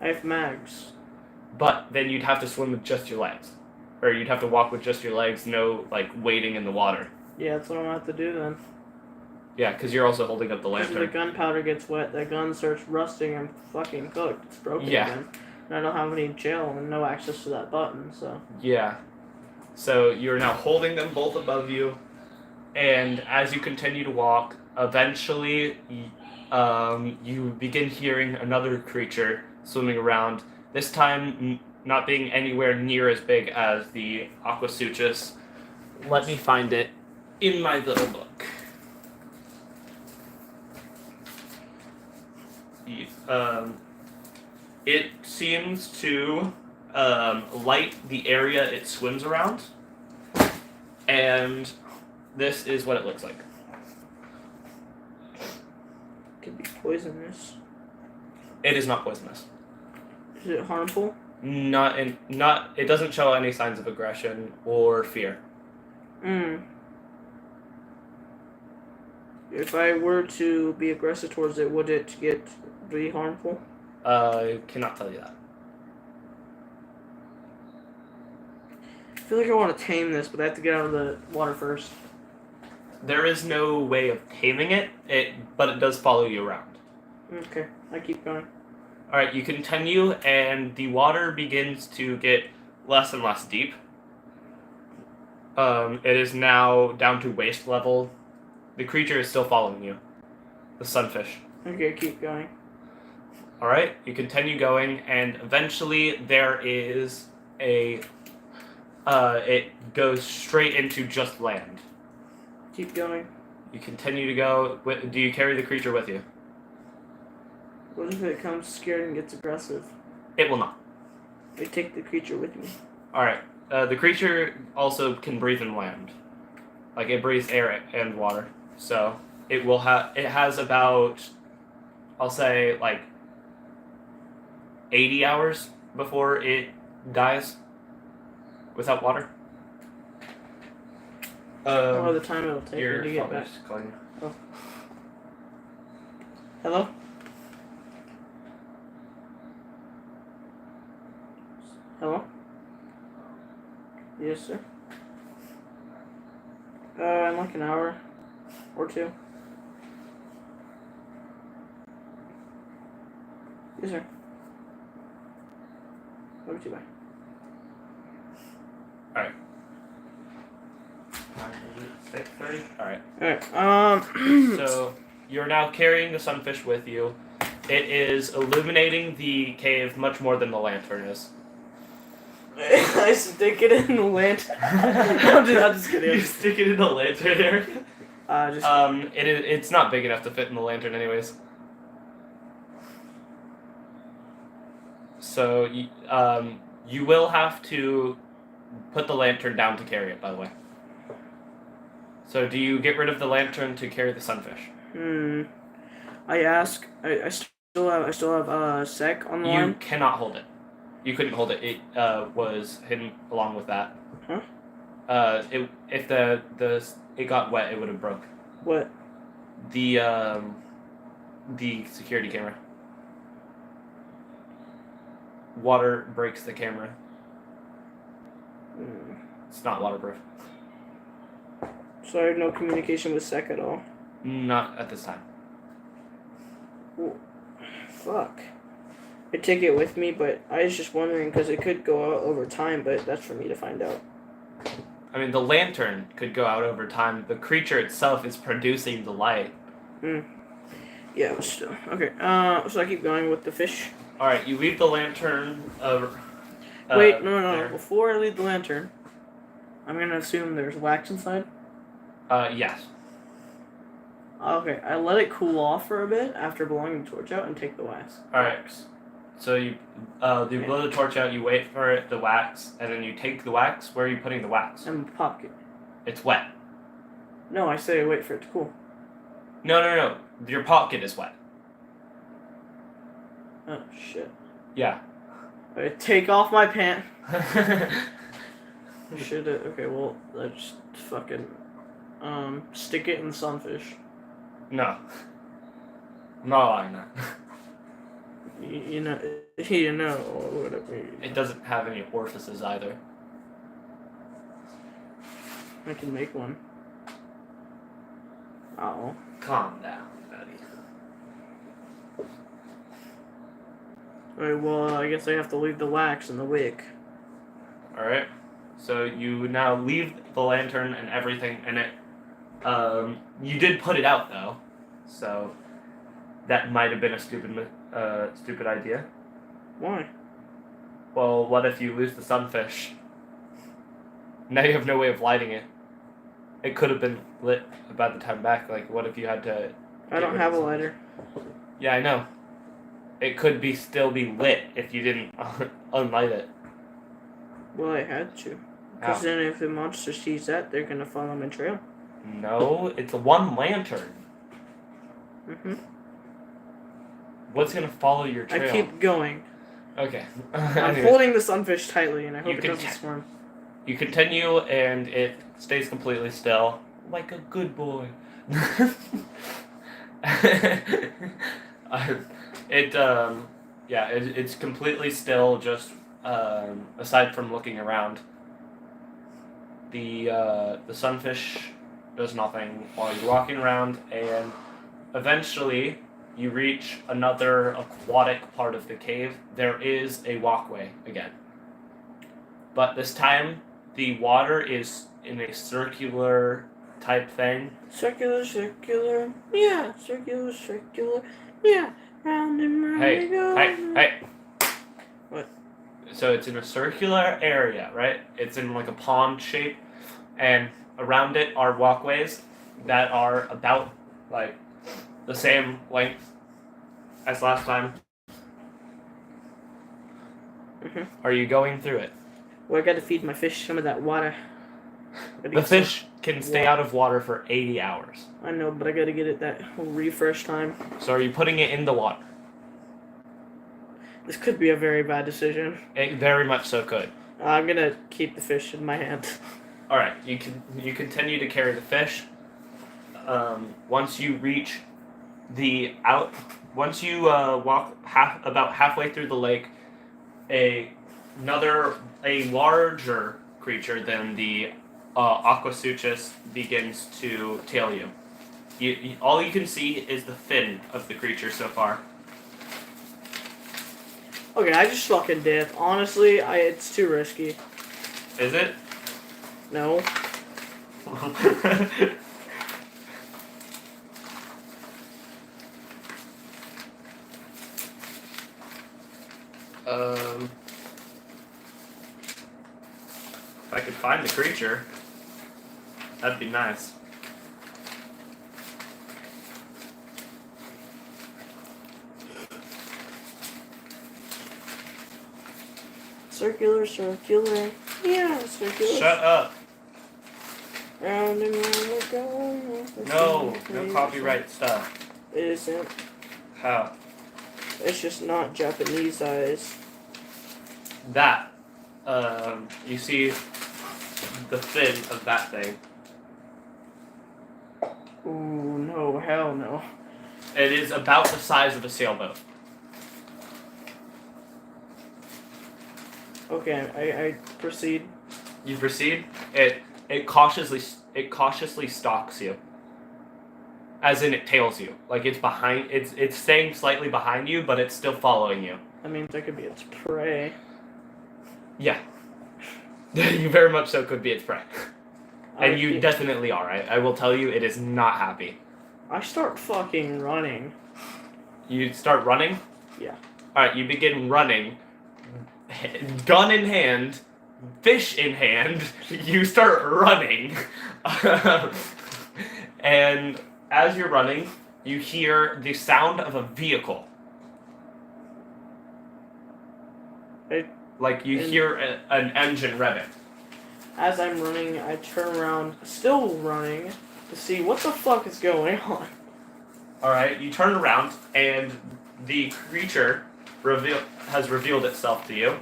[SPEAKER 1] I have mags.
[SPEAKER 2] But then you'd have to swim with just your legs. Or you'd have to walk with just your legs, no, like, wading in the water.
[SPEAKER 1] Yeah, that's what I'm gonna have to do then.
[SPEAKER 2] Yeah, because you're also holding up the lantern.
[SPEAKER 1] If the gunpowder gets wet, the gun starts rusting and fucking cooked. It's broken again. And I don't have any gel and no access to that button, so...
[SPEAKER 2] Yeah. So you're now holding them both above you, and as you continue to walk, eventually you begin hearing another creature swimming around, this time not being anywhere near as big as the Aquasuchus. Let me find it in my little book. It seems to light the area it swims around, and this is what it looks like.
[SPEAKER 1] Could be poisonous.
[SPEAKER 2] It is not poisonous.
[SPEAKER 1] Is it harmful?
[SPEAKER 2] Not. It doesn't show any signs of aggression or fear.
[SPEAKER 1] If I were to be aggressive towards it, would it be harmful?
[SPEAKER 2] I cannot tell you that.
[SPEAKER 1] I feel like I want to tame this, but I have to get out of the water first.
[SPEAKER 2] There is no way of taming it, but it does follow you around.
[SPEAKER 1] Okay, I keep going.
[SPEAKER 2] Alright, you continue, and the water begins to get less and less deep. It is now down to waist level. The creature is still following you. The sunfish.
[SPEAKER 1] Okay, keep going.
[SPEAKER 2] Alright, you continue going, and eventually there is it goes straight into just land.
[SPEAKER 1] Keep going.
[SPEAKER 2] You continue to go. Do you carry the creature with you?
[SPEAKER 1] What if it comes scared and gets aggressive?
[SPEAKER 2] It will not.
[SPEAKER 1] I take the creature with me.
[SPEAKER 2] Alright, the creature also can breathe in land. Like, it breathes air and water. So, it has about, I'll say, like, 80 hours before it dies without water.
[SPEAKER 1] Or the time it'll take me to get back. Oh. Hello? Hello? Yes, sir. In like an hour or two. Yes, sir. Love you too, bye.
[SPEAKER 2] Alright. 6:30? Alright.
[SPEAKER 1] Alright,
[SPEAKER 2] So, you're now carrying the sunfish with you. It is illuminating the cave much more than the lantern is.
[SPEAKER 1] I stick it in the lantern. I'm just kidding.
[SPEAKER 2] You stick it in the lantern there? It's not big enough to fit in the lantern anyways. So, you will have to put the lantern down to carry it, by the way. So, do you get rid of the lantern to carry the sunfish?
[SPEAKER 1] I still have sec on the line.
[SPEAKER 2] You cannot hold it. You couldn't hold it. It was hidden along with that.
[SPEAKER 1] Huh?
[SPEAKER 2] If it got wet, it would have broke.
[SPEAKER 1] What?
[SPEAKER 2] The security camera. Water breaks the camera. It's not waterproof.
[SPEAKER 1] So I have no communication with sec at all.
[SPEAKER 2] Not at this time.
[SPEAKER 1] Well, fuck. I take it with me, but I was just wondering because it could go out over time, but that's for me to find out.
[SPEAKER 2] I mean, the lantern could go out over time. The creature itself is producing the light.
[SPEAKER 1] Yeah, but still. Okay, so I keep going with the fish.
[SPEAKER 2] Alright, you leave the lantern...
[SPEAKER 1] Wait, no. Before I leave the lantern, I'm gonna assume there's wax inside.
[SPEAKER 2] Yes.
[SPEAKER 1] Okay, I let it cool off for a bit after blowing the torch out and take the wax.
[SPEAKER 2] Alright. So you blow the torch out, you wait for it to wax, and then you take the wax. Where are you putting the wax?
[SPEAKER 1] In my pocket.
[SPEAKER 2] It's wet.
[SPEAKER 1] No, I say wait for it to cool.
[SPEAKER 2] No. Your pocket is wet.
[SPEAKER 1] Oh, shit.
[SPEAKER 2] Yeah.
[SPEAKER 1] I take off my pant. Should it? Okay, well, let's fucking, stick it in the sunfish.
[SPEAKER 2] No. I'm not allowing that.
[SPEAKER 1] You know, whatever.
[SPEAKER 2] It doesn't have any orifices either.
[SPEAKER 1] I can make one. Oh.
[SPEAKER 2] Calm down, buddy.
[SPEAKER 1] Alright, well, I guess I have to leave the wax in the wick.
[SPEAKER 2] Alright. So you now leave the lantern and everything in it. You did put it out, though. So that might have been a stupid idea.
[SPEAKER 1] Why?
[SPEAKER 2] Well, what if you lose the sunfish? Now you have no way of lighting it. It could have been lit by the time back. Like, what if you had to...
[SPEAKER 1] I don't have a lighter.
[SPEAKER 2] Yeah, I know. It could still be lit if you didn't unlight it.
[SPEAKER 1] Well, I had to. Because then if the monster sees that, they're going to follow my trail.
[SPEAKER 2] No, it's one lantern. What's going to follow your trail?
[SPEAKER 1] I keep going.
[SPEAKER 2] Okay.
[SPEAKER 1] I'm holding the sunfish tightly, and I hope it doesn't swarm.
[SPEAKER 2] You continue, and it stays completely still. Like a good boy. It's completely still, just, aside from looking around. The sunfish does nothing while you're walking around, and eventually you reach another aquatic part of the cave. There is a walkway again. But this time, the water is in a circular type thing.
[SPEAKER 1] Circular, yeah. Circular, yeah. Round and round we go.
[SPEAKER 2] Hey.
[SPEAKER 1] What?
[SPEAKER 2] So it's in a circular area, right? It's in like a pond shape, and around it are walkways that are about like the same length as last time. Are you going through it?
[SPEAKER 1] Well, I gotta feed my fish some of that water.
[SPEAKER 2] The fish can stay out of water for 80 hours.
[SPEAKER 1] I know, but I gotta get it that whole refresh time.
[SPEAKER 2] So are you putting it in the water?
[SPEAKER 1] This could be a very bad decision.
[SPEAKER 2] It very much so could.
[SPEAKER 1] I'm gonna keep the fish in my hand.
[SPEAKER 2] Alright, you continue to carry the fish. Once you reach once you walk about halfway through the lake, a larger creature than the Aquasuchus begins to tail you. All you can see is the fin of the creature so far.
[SPEAKER 1] Okay, I just fucking dip. Honestly, it's too risky.
[SPEAKER 2] Is it?
[SPEAKER 1] No.
[SPEAKER 2] If I could find the creature, that'd be nice.
[SPEAKER 1] Circular. Yeah, circular.
[SPEAKER 2] Shut up.
[SPEAKER 1] Round and round we're going.
[SPEAKER 2] No copyright stuff.
[SPEAKER 1] It isn't.
[SPEAKER 2] How?
[SPEAKER 1] It's just not Japanese eyes.
[SPEAKER 2] That. You see the fin of that thing.
[SPEAKER 1] Ooh, no, hell no.
[SPEAKER 2] It is about the size of a sailboat.
[SPEAKER 1] Okay, I proceed.
[SPEAKER 2] You proceed. It cautiously stalks you. As in, it tails you. Like it's behind. It's staying slightly behind you, but it's still following you.
[SPEAKER 1] I mean, that could be its prey.
[SPEAKER 2] Yeah. You very much so could be its prey. And you definitely are. I will tell you, it is not happy.
[SPEAKER 1] I start fucking running.
[SPEAKER 2] You start running?
[SPEAKER 1] Yeah.
[SPEAKER 2] Alright, you begin running. Gun in hand, fish in hand, you start running. And as you're running, you hear the sound of a vehicle. Like you hear an engine revving.
[SPEAKER 1] As I'm running, I turn around, still running, to see what the fuck is going on.
[SPEAKER 2] Alright, you turn around, and the creature has revealed itself to you.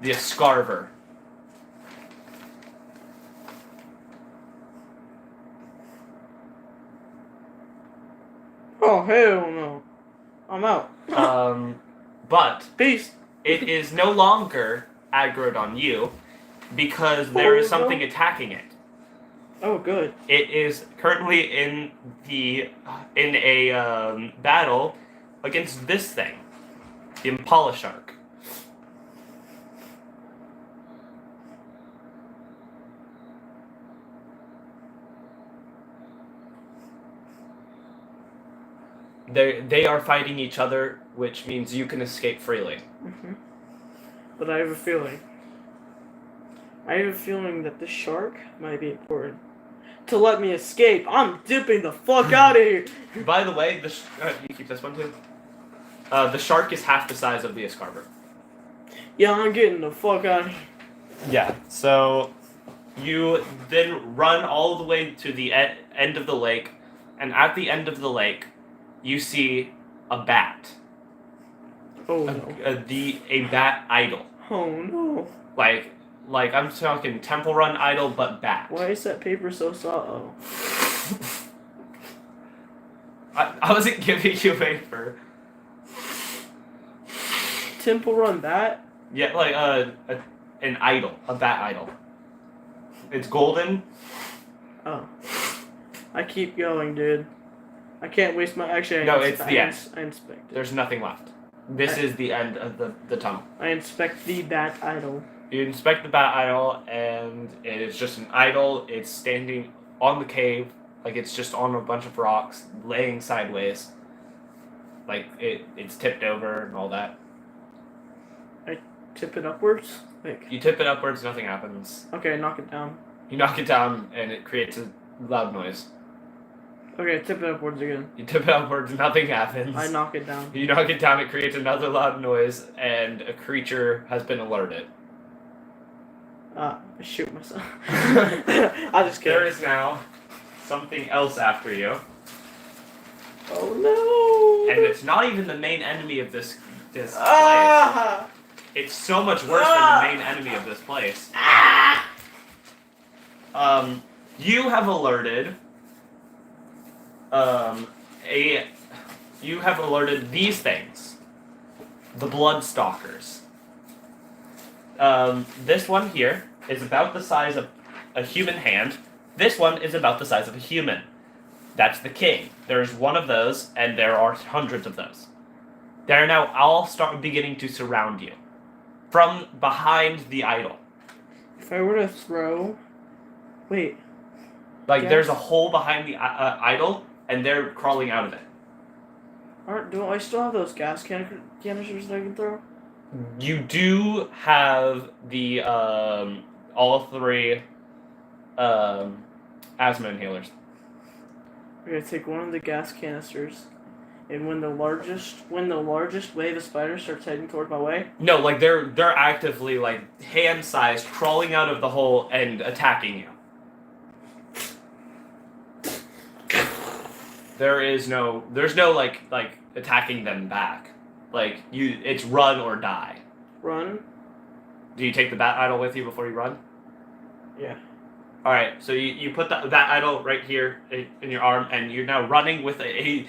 [SPEAKER 2] The Escarver.
[SPEAKER 1] Oh, hell no. I'm out.
[SPEAKER 2] But
[SPEAKER 1] Peace.
[SPEAKER 2] it is no longer aggroed on you, because there is something attacking it.
[SPEAKER 1] Oh, good.
[SPEAKER 2] It is currently in a battle against this thing, the Impala shark. They are fighting each other, which means you can escape freely.
[SPEAKER 1] Mm-hmm. But I have a feeling. that the shark might be important. To let me escape, I'm dipping the fuck out of here!
[SPEAKER 2] By the way, you keep this one too? The shark is half the size of the Escarver.
[SPEAKER 1] Yeah, I'm getting the fuck out of here.
[SPEAKER 2] Yeah, so you then run all the way to the end of the lake, and at the end of the lake, you see a bat.
[SPEAKER 1] Oh no.
[SPEAKER 2] A bat idol.
[SPEAKER 1] Oh no.
[SPEAKER 2] Like I'm talking Temple Run idol, but bat.
[SPEAKER 1] Why is that paper so soft? Oh.
[SPEAKER 2] I wasn't giving you paper.
[SPEAKER 1] Temple Run bat?
[SPEAKER 2] Yeah, like an idol, a bat idol. It's golden.
[SPEAKER 1] Oh. I keep going, dude. I can't waste my... Actually,
[SPEAKER 2] it's the end.
[SPEAKER 1] I inspect it.
[SPEAKER 2] There's nothing left. This is the end of the tunnel.
[SPEAKER 1] I inspect the bat idol.
[SPEAKER 2] You inspect the bat idol, and it is just an idol. It's standing on the cave, like it's just on a bunch of rocks, laying sideways. Like it's tipped over and all that.
[SPEAKER 1] I tip it upwards? Like...
[SPEAKER 2] You tip it upwards, nothing happens.
[SPEAKER 1] Okay, knock it down.
[SPEAKER 2] You knock it down, and it creates a loud noise.
[SPEAKER 1] Okay, tip it upwards again.
[SPEAKER 2] You tip it upwards, nothing happens.
[SPEAKER 1] I knock it down.
[SPEAKER 2] You knock it down, it creates another loud noise, and a creature has been alerted.
[SPEAKER 1] I shoot myself. I just kidding.
[SPEAKER 2] There is now something else after you.
[SPEAKER 1] Oh no!
[SPEAKER 2] And it's not even the main enemy of this place. It's so much worse than the main enemy of this place. You have alerted you have alerted these things. The Bloodstalkers. This one here is about the size of a human hand. This one is about the size of a human. That's the king. There's one of those, and there are hundreds of those. They're now all beginning to surround you from behind the idol.
[SPEAKER 1] If I were to throw, wait.
[SPEAKER 2] Like there's a hole behind the idol, and they're crawling out of it.
[SPEAKER 1] Do I still have those gas canisters that I can throw?
[SPEAKER 2] You do have the all 3 asthma inhalers.
[SPEAKER 1] We're gonna take one of the gas canisters, and when the largest wave of spiders starts heading toward my way.
[SPEAKER 2] No, like they're actively like hand-sized, crawling out of the hole and attacking you. There's no like attacking them back. Like it's run or die.
[SPEAKER 1] Run.
[SPEAKER 2] Do you take the bat idol with you before you run?
[SPEAKER 1] Yeah.
[SPEAKER 2] All right, so you put that idol right here in your arm, and you're now running with a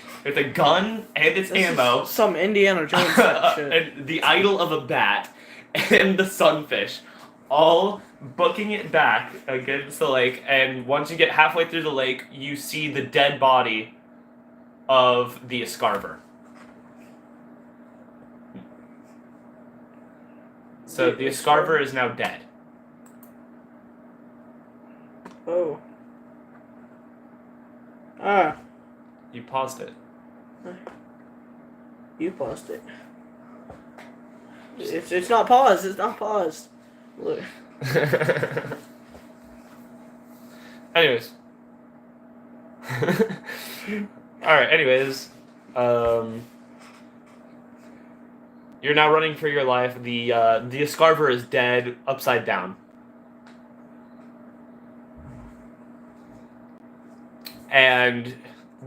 [SPEAKER 2] gun and its ammo.
[SPEAKER 1] Some Indiana Jones type shit.
[SPEAKER 2] And the idol of a bat and the sunfish, all booking it back against the lake. And once you get halfway through the lake, you see the dead body of the escarver. So the escarver is now dead.
[SPEAKER 1] Oh. Ah.
[SPEAKER 2] You paused it.
[SPEAKER 1] You paused it. It's not paused. It's not paused. Look.
[SPEAKER 2] Anyways. Alright, anyways. You're now running for your life. The escarver is dead, upside down. And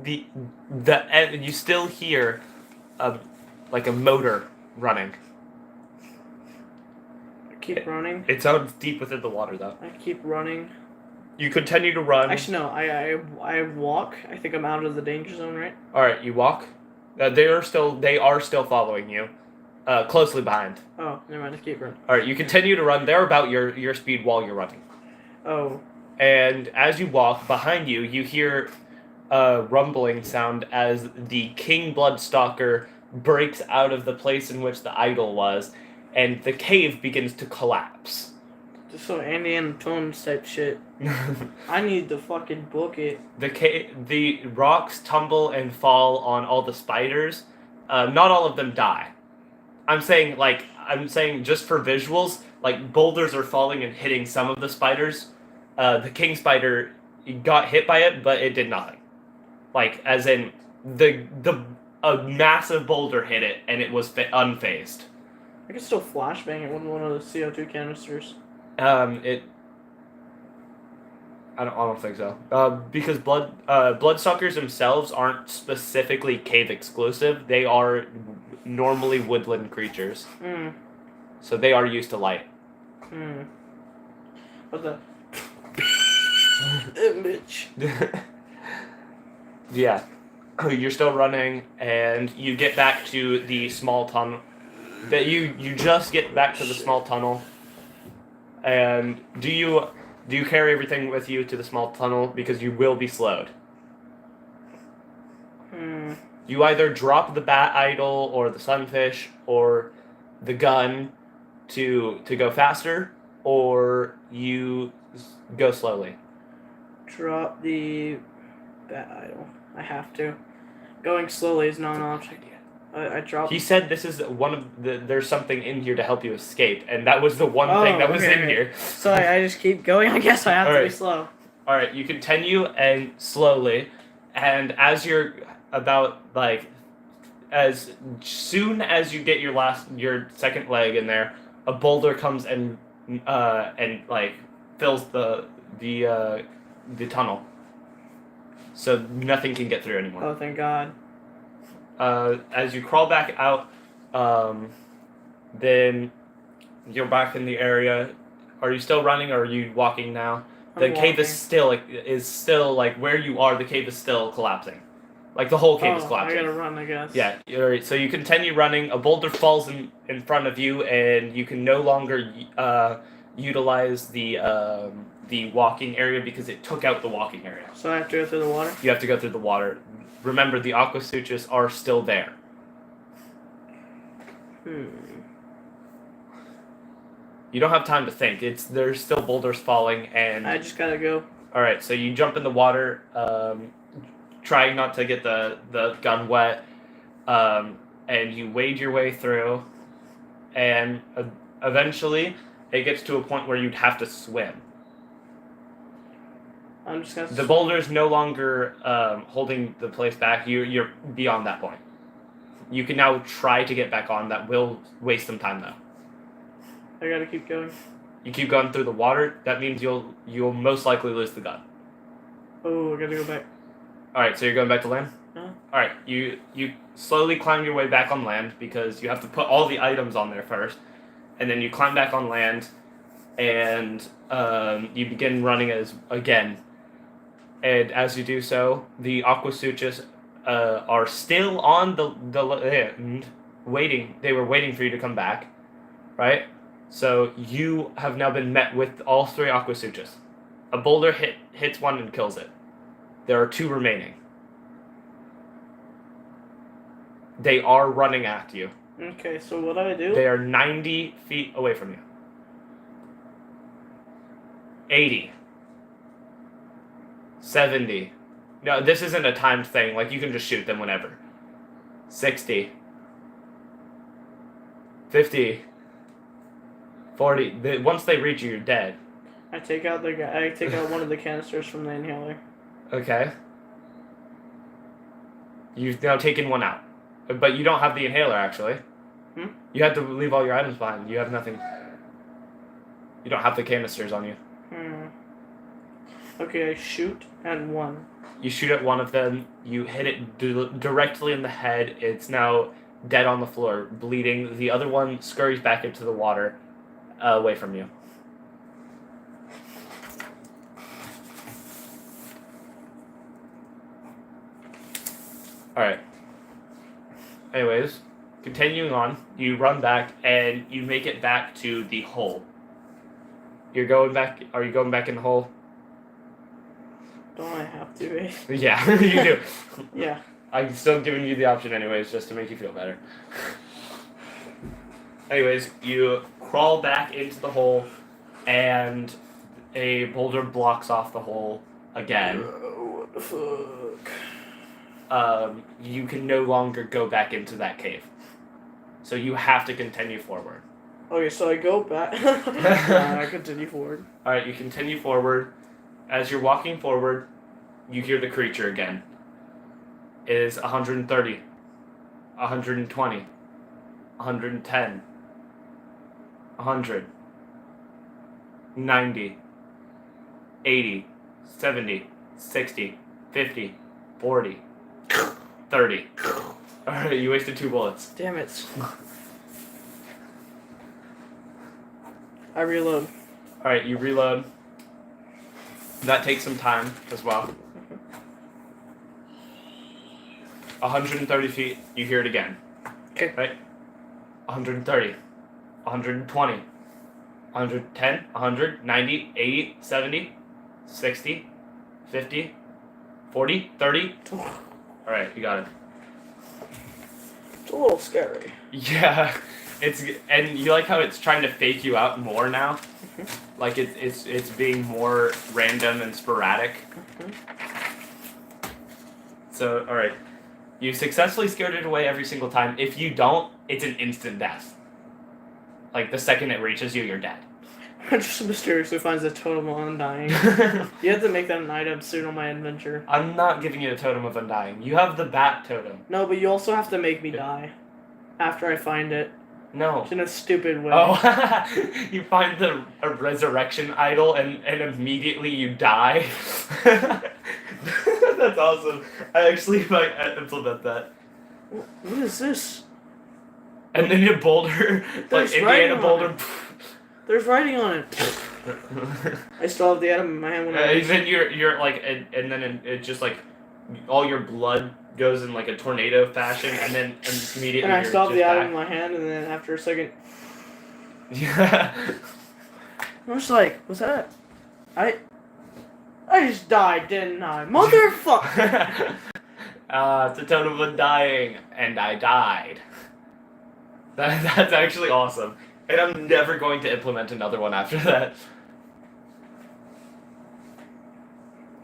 [SPEAKER 2] you still hear like a motor running.
[SPEAKER 1] I keep running.
[SPEAKER 2] It sounds deep within the water though.
[SPEAKER 1] I keep running.
[SPEAKER 2] You continue to run.
[SPEAKER 1] Actually, no. I walk. I think I'm out of the danger zone, right?
[SPEAKER 2] All right, you walk. They are still following you, closely behind.
[SPEAKER 1] Oh, never mind. I keep running.
[SPEAKER 2] All right, you continue to run. They're about your speed while you're running.
[SPEAKER 1] Oh.
[SPEAKER 2] And as you walk behind you, you hear a rumbling sound as the King Bloodstalker breaks out of the place in which the idol was, and the cave begins to collapse.
[SPEAKER 1] Just some Indiana Jones type shit. I need to fucking book it.
[SPEAKER 2] The rocks tumble and fall on all the spiders. Not all of them die. I'm saying just for visuals, like boulders are falling and hitting some of the spiders. The king spider got hit by it, but it did nothing. Like, as in, a massive boulder hit it, and it was unfazed.
[SPEAKER 1] I can still flashbang it with one of the CO2 canisters.
[SPEAKER 2] I don't think so. Because Bloodstalkers themselves aren't specifically cave exclusive. They are normally woodland creatures.
[SPEAKER 1] Mm.
[SPEAKER 2] So they are used to light.
[SPEAKER 1] Mm. What the... bitch.
[SPEAKER 2] Yeah. You're still running, and you get back to the small tunnel. That you just get back to the small tunnel. And do you carry everything with you to the small tunnel, because you will be slowed? You either drop the bat idol or the sunfish or the gun to go faster, or you go slowly.
[SPEAKER 1] Drop the bat idol. I have to. Going slowly is not an option. I dropped.
[SPEAKER 2] He said this is one of there's something in here to help you escape, and that was the one thing that was in here.
[SPEAKER 1] So I just keep going. I guess I have to be slow.
[SPEAKER 2] All right, you continue and slowly, and as you're about as soon as you get your second leg in there, a boulder comes and fills the tunnel, so nothing can get through anymore.
[SPEAKER 1] Oh, thank God.
[SPEAKER 2] As you crawl back out, then you're back in the area. Are you still running, or are you walking now? The cave is still like where you are. The cave is still collapsing, like the whole cave is collapsing.
[SPEAKER 1] I gotta run, I guess.
[SPEAKER 2] Yeah. All right. So you continue running. A boulder falls in front of you, and you can no longer utilize the the walking area because it took out the walking area.
[SPEAKER 1] So I have to go through the water?
[SPEAKER 2] You have to go through the water. Remember, the aqua suchus are still there. You don't have time to think. There's still boulders falling, and
[SPEAKER 1] I just gotta go.
[SPEAKER 2] all right. So you jump in the water, trying not to get the gun wet, and you wade your way through, and eventually it gets to a point where you'd have to swim.
[SPEAKER 1] I'm just gonna.
[SPEAKER 2] The boulder's no longer holding the place back. You're beyond that point. You can now try to get back on. That will waste some time though.
[SPEAKER 1] I gotta keep going.
[SPEAKER 2] You keep going through the water. That means you'll most likely lose the gun.
[SPEAKER 1] Oh, I gotta go back.
[SPEAKER 2] All right, so you're going back to land.
[SPEAKER 1] No.
[SPEAKER 2] All right, you slowly climb your way back on land because you have to put all the items on there first, and then you climb back on land, and you begin running again. And as you do so, the aqua suchus are still on the land, waiting. They were waiting for you to come back, right? So you have now been met with all 3 aqua suchus. A boulder hits one and kills it. There are 2 remaining. They are running at you.
[SPEAKER 1] Okay, so what do I do?
[SPEAKER 2] They are 90 feet away from you. 80. 70. No, this isn't a timed thing. Like, you can just shoot them whenever. 60. 50. 40. Once they reach you, you're dead.
[SPEAKER 1] I take out one of the canisters from the inhaler.
[SPEAKER 2] Okay. You've now taken one out. But you don't have the inhaler, actually. You have to leave all your items behind. You have nothing. You don't have the canisters on you.
[SPEAKER 1] Okay, I shoot at one.
[SPEAKER 2] You shoot at one of them. You hit it directly in the head. It's now dead on the floor, bleeding. The other one scurries back into the water, away from you. Alright. Anyways, continuing on, you run back and you make it back to the hole. You're going back. Are you going back in the hole?
[SPEAKER 1] Don't I have to, eh?
[SPEAKER 2] Yeah, you do.
[SPEAKER 1] Yeah.
[SPEAKER 2] I'm still giving you the option anyways, just to make you feel better. Anyways, you crawl back into the hole, and a boulder blocks off the hole again.
[SPEAKER 1] What the fuck?
[SPEAKER 2] You can no longer go back into that cave. So you have to continue forward.
[SPEAKER 1] Okay, so I go back. I continue forward.
[SPEAKER 2] Alright, you continue forward. As you're walking forward, you hear the creature again. It is 130, 120, 110, 100, 90, 80, 70, 60, 50, 40, 30. Alright, you wasted 2 bullets.
[SPEAKER 1] Damn it. I reload.
[SPEAKER 2] Alright, you reload. That takes some time as well. 130 feet, you hear it again.
[SPEAKER 1] Okay.
[SPEAKER 2] Right? 130, 120, 110, 100, 90, 80, 70, 60, 50, 40, 30. Alright, you got it.
[SPEAKER 1] It's a little scary.
[SPEAKER 2] Yeah, and you like how it's trying to fake you out more now? Like it's being more random and sporadic. So, alright. You successfully scared it away every single time. If you don't, it's an instant death. Like, the second it reaches you, you're dead.
[SPEAKER 1] I just mysteriously finds a totem of undying. You have to make that an item soon on my adventure.
[SPEAKER 2] I'm not giving you a totem of undying. You have the bat totem.
[SPEAKER 1] No, but you also have to make me die. After I find it.
[SPEAKER 2] No.
[SPEAKER 1] In a stupid way.
[SPEAKER 2] Oh, you find a resurrection idol and immediately you die? That's awesome. I actually might implement that.
[SPEAKER 1] What is this?
[SPEAKER 2] And then your boulder,
[SPEAKER 1] There's
[SPEAKER 2] like Indiana boulder.
[SPEAKER 1] There's writing on it. I still have the item in my hand when I...
[SPEAKER 2] Then you're like, and then it just like, all your blood goes in like a tornado fashion, and then immediately.
[SPEAKER 1] And I still have the item
[SPEAKER 2] back.
[SPEAKER 1] in my hand, and then after a second,
[SPEAKER 2] Yeah.
[SPEAKER 1] I was like, what's that? I just died, didn't I? Motherfucker!
[SPEAKER 2] It's a totem of undying, and I died. That's actually awesome. And I'm never going to implement another one after that.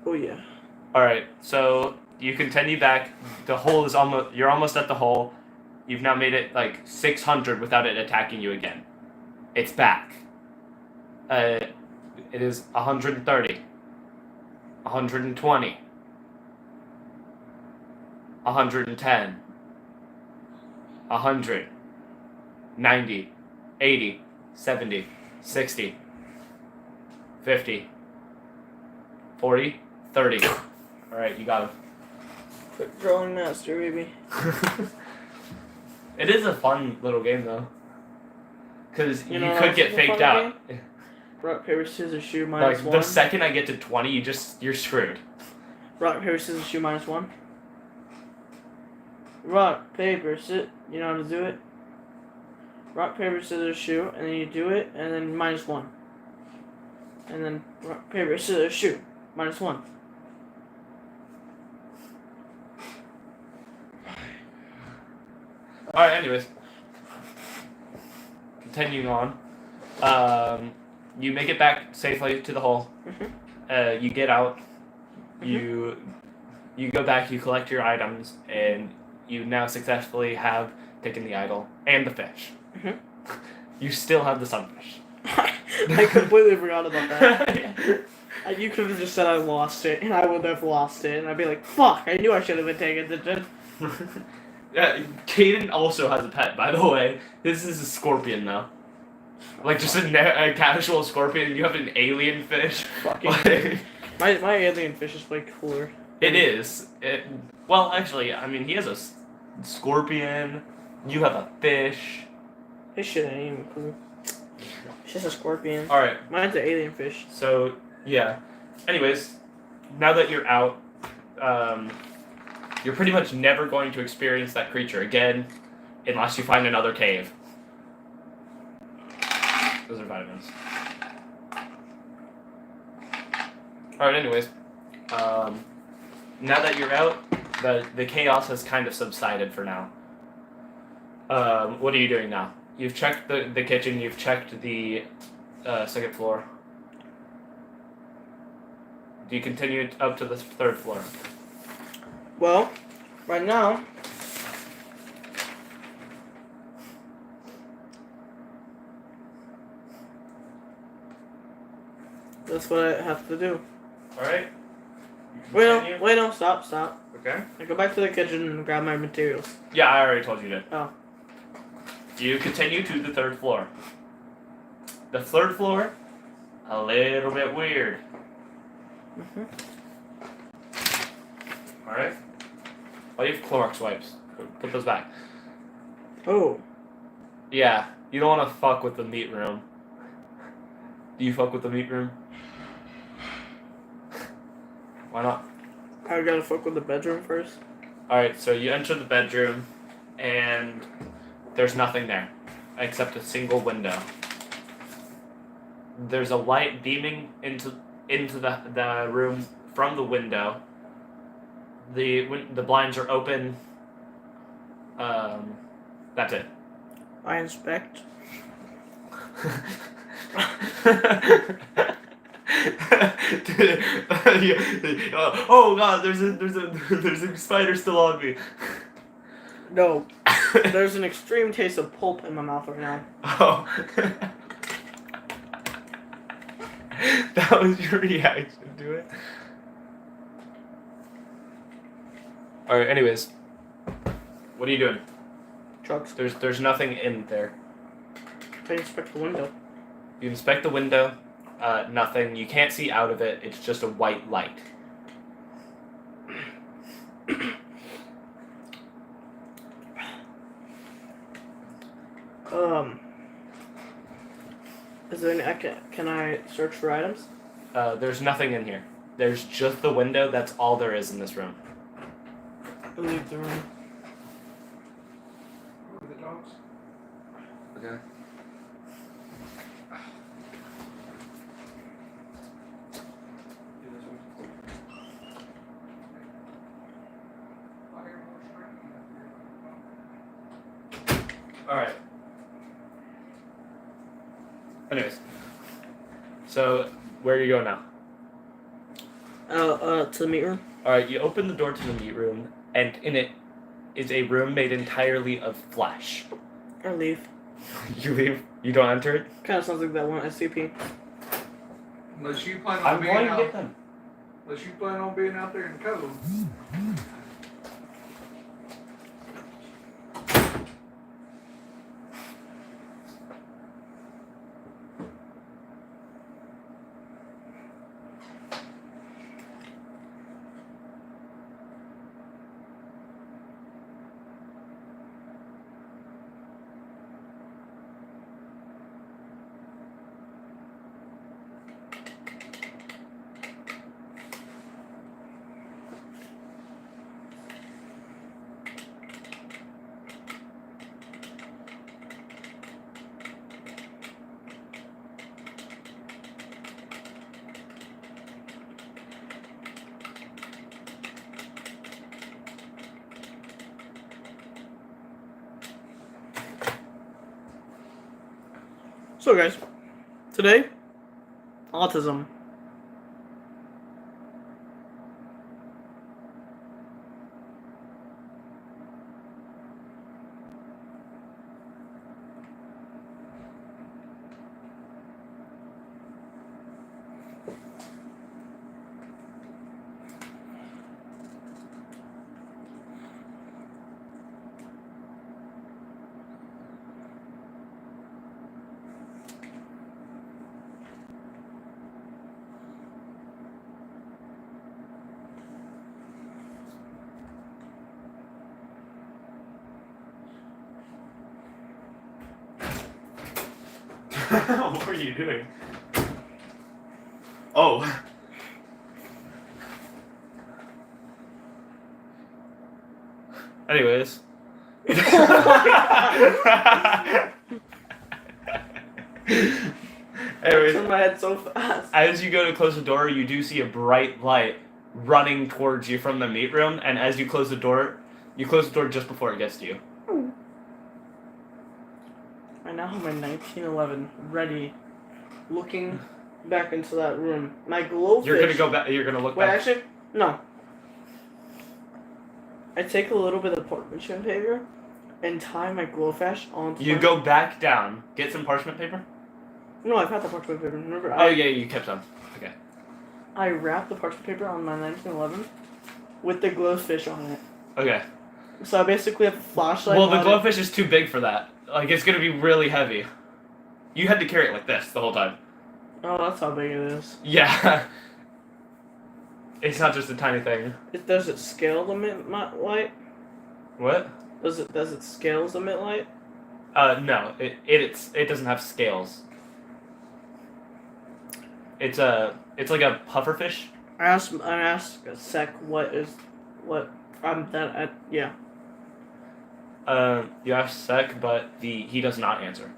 [SPEAKER 1] Oh yeah.
[SPEAKER 2] Alright, so you continue back. The hole is almost. You're almost at the hole. You've now made it like 600 without it attacking you again. It's back. It is 130. 120. 110. 100. 90. 80. 70. 60. 50. 40. 30. Alright, you got him.
[SPEAKER 1] Quick drawing master, baby.
[SPEAKER 2] It is a fun little game, though. Because you
[SPEAKER 1] know,
[SPEAKER 2] could get
[SPEAKER 1] it's a
[SPEAKER 2] faked
[SPEAKER 1] fun
[SPEAKER 2] out.
[SPEAKER 1] Rock, paper, scissors, shoe,
[SPEAKER 2] Like,
[SPEAKER 1] -1.
[SPEAKER 2] the second I get to 20, you're screwed.
[SPEAKER 1] Rock, paper, scissors, shoe, -1. Rock, paper, you know how to do it? Rock, paper, scissors, shoe, and then you do it, and then -1. And then rock, paper, scissors, shoe, -1.
[SPEAKER 2] Alright, anyways. Continuing on. You make it back safely to the hole.
[SPEAKER 1] Mm-hmm.
[SPEAKER 2] You get out.
[SPEAKER 1] Mm-hmm.
[SPEAKER 2] You go back, you collect your items, and you now successfully have taken the idol and the fish.
[SPEAKER 1] Mm-hmm.
[SPEAKER 2] You still have the sunfish.
[SPEAKER 1] I completely forgot about that. You could have just said I lost it, and I would have lost it, and I'd be like, fuck, I knew I should have been taking attention.
[SPEAKER 2] Yeah, Caden also has a pet, by the way. This is a scorpion, though. Like, just a casual scorpion, you have an alien fish.
[SPEAKER 1] Fucking my alien fish is way cooler.
[SPEAKER 2] It is. Well, actually, I mean, he has a scorpion, you have a fish.
[SPEAKER 1] His shit ain't even cool. It's just a scorpion.
[SPEAKER 2] Alright.
[SPEAKER 1] Mine's an alien fish.
[SPEAKER 2] So, yeah. Anyways, now that you're out, you're pretty much never going to experience that creature again unless you find another cave. Those are vitamins. Alright, anyways. Now that you're out, the chaos has kind of subsided for now. What are you doing now? You've checked the kitchen, you've checked the second floor. Do you continue up to the third floor?
[SPEAKER 1] Well, right now, that's what I have to do.
[SPEAKER 2] Alright.
[SPEAKER 1] Wait, no, stop.
[SPEAKER 2] Okay.
[SPEAKER 1] I go back to the kitchen and grab my materials.
[SPEAKER 2] Yeah, I already told you to.
[SPEAKER 1] Oh.
[SPEAKER 2] You continue to the third floor. The third floor, a little bit weird.
[SPEAKER 1] Mm-hmm.
[SPEAKER 2] Alright. Why do you have Clorox wipes? Put those back.
[SPEAKER 1] Oh.
[SPEAKER 2] Yeah, you don't want to fuck with the meat room. Do you fuck with the meat room? Why not?
[SPEAKER 1] I gotta fuck with the bedroom first.
[SPEAKER 2] Alright, so you enter the bedroom, and there's nothing there, except a single window. There's a light beaming into the room from the window. The blinds are open. That's it.
[SPEAKER 1] I inspect.
[SPEAKER 2] Oh god, there's a spider still on me.
[SPEAKER 1] No. There's an extreme taste of pulp in my mouth right now.
[SPEAKER 2] Oh. That was your reaction to it? Alright, anyways. What are you doing?
[SPEAKER 1] Drugs.
[SPEAKER 2] There's nothing in there.
[SPEAKER 1] I inspect the window.
[SPEAKER 2] You inspect the window, nothing. You can't see out of it, it's just a white light.
[SPEAKER 1] Is there any, can I search for items?
[SPEAKER 2] There's nothing in here. There's just the window, that's all there is in this room.
[SPEAKER 1] I leave the room.
[SPEAKER 3] Where are the dogs?
[SPEAKER 2] Okay. Alright. Anyways. So, where are you going now?
[SPEAKER 1] To the meat room.
[SPEAKER 2] Alright, you open the door to the meat room, and in it is a room made entirely of flesh.
[SPEAKER 1] I leave.
[SPEAKER 2] You leave? You don't enter it?
[SPEAKER 1] Kind of sounds like that one SCP.
[SPEAKER 3] Unless you plan on
[SPEAKER 2] I'm
[SPEAKER 3] being
[SPEAKER 2] going to
[SPEAKER 3] out,
[SPEAKER 2] get them.
[SPEAKER 3] unless you plan on being out there in the cold.
[SPEAKER 1] So guys, today, autism.
[SPEAKER 2] What were you doing? Oh. Anyways. Anyways,
[SPEAKER 1] Turn my head so fast.
[SPEAKER 2] as you go to close the door, you do see a bright light running towards you from the meat room, and as you close the door just before it gets to you.
[SPEAKER 1] I now have my 1911 ready, looking back into that room. My glowfish.
[SPEAKER 2] You're gonna go back. You're gonna look
[SPEAKER 1] Wait,
[SPEAKER 2] back.
[SPEAKER 1] actually, no. I take a little bit of parchment paper and tie my glowfish onto.
[SPEAKER 2] You go back down. Get some parchment paper.
[SPEAKER 1] No, I've had the parchment paper. Remember?
[SPEAKER 2] Oh yeah, you kept some. Okay.
[SPEAKER 1] I wrapped the parchment paper on my 1911 with the glowfish on it.
[SPEAKER 2] Okay.
[SPEAKER 1] So I basically have a flashlight.
[SPEAKER 2] Well, the
[SPEAKER 1] on it.
[SPEAKER 2] glowfish is too big for that. Like, it's gonna be really heavy. You had to carry it like this the whole time.
[SPEAKER 1] Oh, that's how big it is.
[SPEAKER 2] Yeah. It's not just a tiny thing.
[SPEAKER 1] Does it scale the light?
[SPEAKER 2] What?
[SPEAKER 1] Does it scales the light?
[SPEAKER 2] No. It doesn't have scales. It's like a pufferfish.
[SPEAKER 1] I asked Sec yeah.
[SPEAKER 2] You asked Sec, but he does not answer.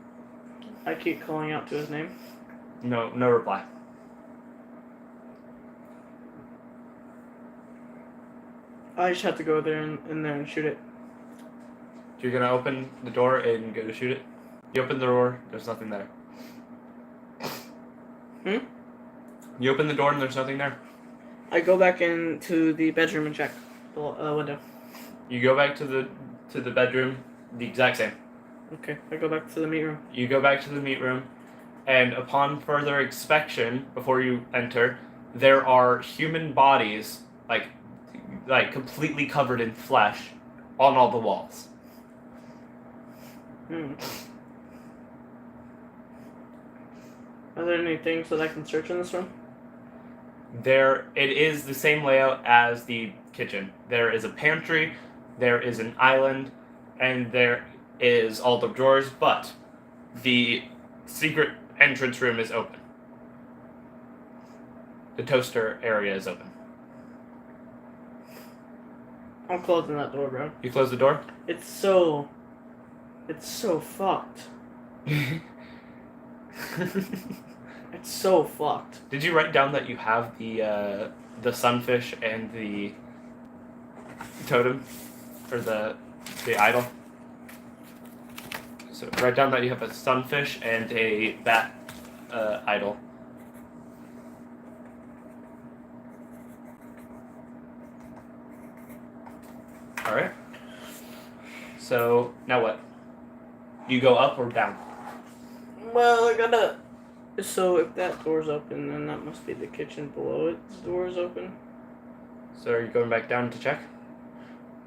[SPEAKER 1] I keep calling out to his name.
[SPEAKER 2] No reply.
[SPEAKER 1] I just have to go there in there and shoot it.
[SPEAKER 2] You're gonna open the door and go to shoot it? You open the door, there's nothing there. You open the door and there's nothing there.
[SPEAKER 1] I go back into the bedroom and check the window.
[SPEAKER 2] You go back to the bedroom, the exact same.
[SPEAKER 1] Okay, I go back to the meat room.
[SPEAKER 2] You go back to the meat room, and upon further inspection, before you enter, there are human bodies, like completely covered in flesh, on all the walls.
[SPEAKER 1] Are there any things that I can search in this room?
[SPEAKER 2] It is the same layout as the kitchen. There is a pantry, there is an island, and there is all the drawers, but the secret entrance room is open. The toaster area is open.
[SPEAKER 1] I'm closing that door, bro.
[SPEAKER 2] You close the door?
[SPEAKER 1] It's so fucked. It's so fucked.
[SPEAKER 2] Did you write down that you have the sunfish and the totem? Or the idol? So write down that you have a sunfish and a bat idol. All right. So now what? You go up or down?
[SPEAKER 1] Well, I gotta. So if that door's open, then that must be the kitchen below it. The door's open.
[SPEAKER 2] So are you going back down to check?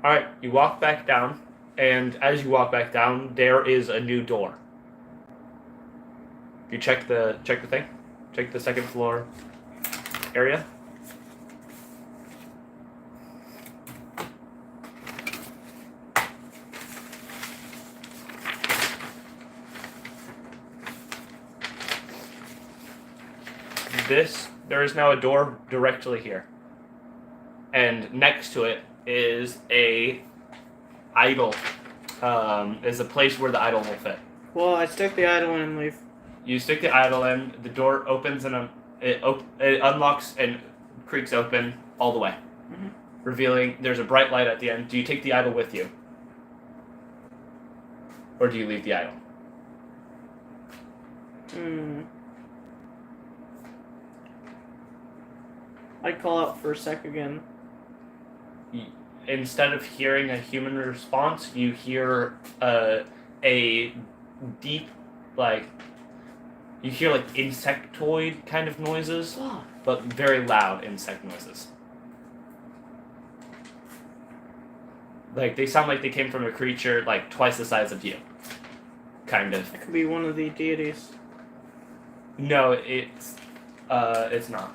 [SPEAKER 2] All right. You walk back down, and as you walk back down, there is a new door. You check the thing. Check the second floor area. There is now a door directly here. And next to it is a idol. Is a place where the idol will fit.
[SPEAKER 1] Well, I stick the idol in and leave.
[SPEAKER 2] You stick the idol in, the door opens and it unlocks and creaks open all the way.
[SPEAKER 1] Mm-hmm.
[SPEAKER 2] Revealing there's a bright light at the end. Do you take the idol with you? Or do you leave the idol?
[SPEAKER 1] I'd call out for a sec again.
[SPEAKER 2] Instead of hearing a human response, you hear a deep, you hear insectoid kind of noises, but very loud insect noises. They sound like they came from a creature twice the size of you. Kind of.
[SPEAKER 1] It could be one of the deities.
[SPEAKER 2] No, it's not.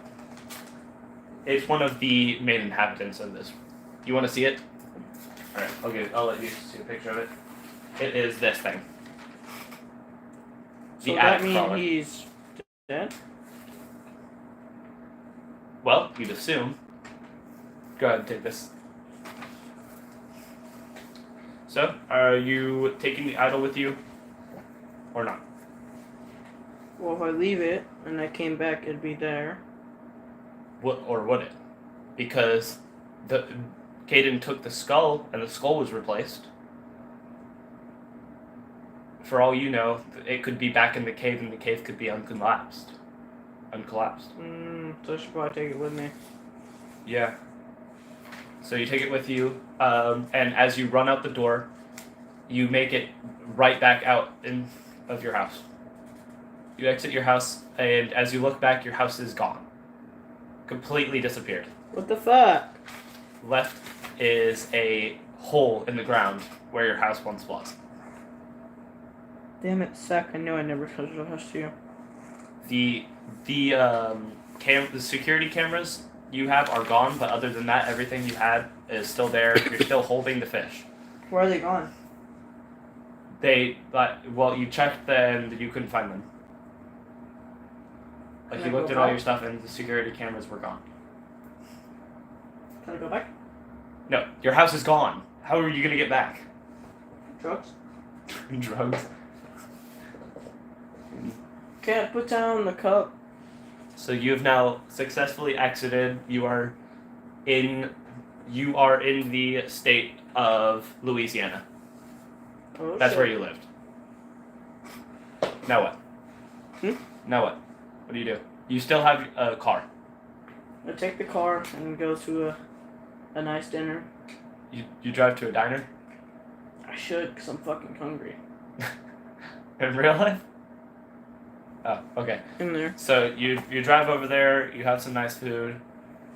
[SPEAKER 2] It's one of the main inhabitants of this. You want to see it? All right, I'll let you see a picture of it. It is this thing.
[SPEAKER 1] So that means he's dead?
[SPEAKER 2] Well, you'd assume. Go ahead and take this. So, are you taking the idol with you, or not?
[SPEAKER 1] Well, if I leave it and I came back, it'd be there.
[SPEAKER 2] Or would it? Because Caden took the skull, and the skull was replaced. For all you know, it could be back in the cave, and the cave could be uncollapsed.
[SPEAKER 1] So I should probably take it with me.
[SPEAKER 2] Yeah. So you take it with you, and as you run out the door, you make it right back out of your house. You exit your house, and as you look back, your house is gone. Completely disappeared.
[SPEAKER 1] What the fuck?
[SPEAKER 2] Left is a hole in the ground where your house once was.
[SPEAKER 1] Damn it, Sack. I knew I never touched the house to you.
[SPEAKER 2] The security cameras you have are gone, but other than that, everything you had is still there. You're still holding the fish.
[SPEAKER 1] Where are they gone?
[SPEAKER 2] You checked and you couldn't find them. You looked at all your stuff and the security cameras were gone.
[SPEAKER 1] Can I go back?
[SPEAKER 2] No, your house is gone. How are you gonna get back?
[SPEAKER 1] Drugs?
[SPEAKER 2] Drugs.
[SPEAKER 1] Can't put down the cup.
[SPEAKER 2] So you have now successfully exited. You are in the state of Louisiana.
[SPEAKER 1] Oh,
[SPEAKER 2] That's
[SPEAKER 1] shit.
[SPEAKER 2] where you lived. Now what? Now what? What do you do? You still have a car.
[SPEAKER 1] I take the car and go to a nice dinner.
[SPEAKER 2] You drive to a diner?
[SPEAKER 1] I should, because I'm fucking hungry.
[SPEAKER 2] In real life? Oh, okay.
[SPEAKER 1] In there.
[SPEAKER 2] So you drive over there, you have some nice food,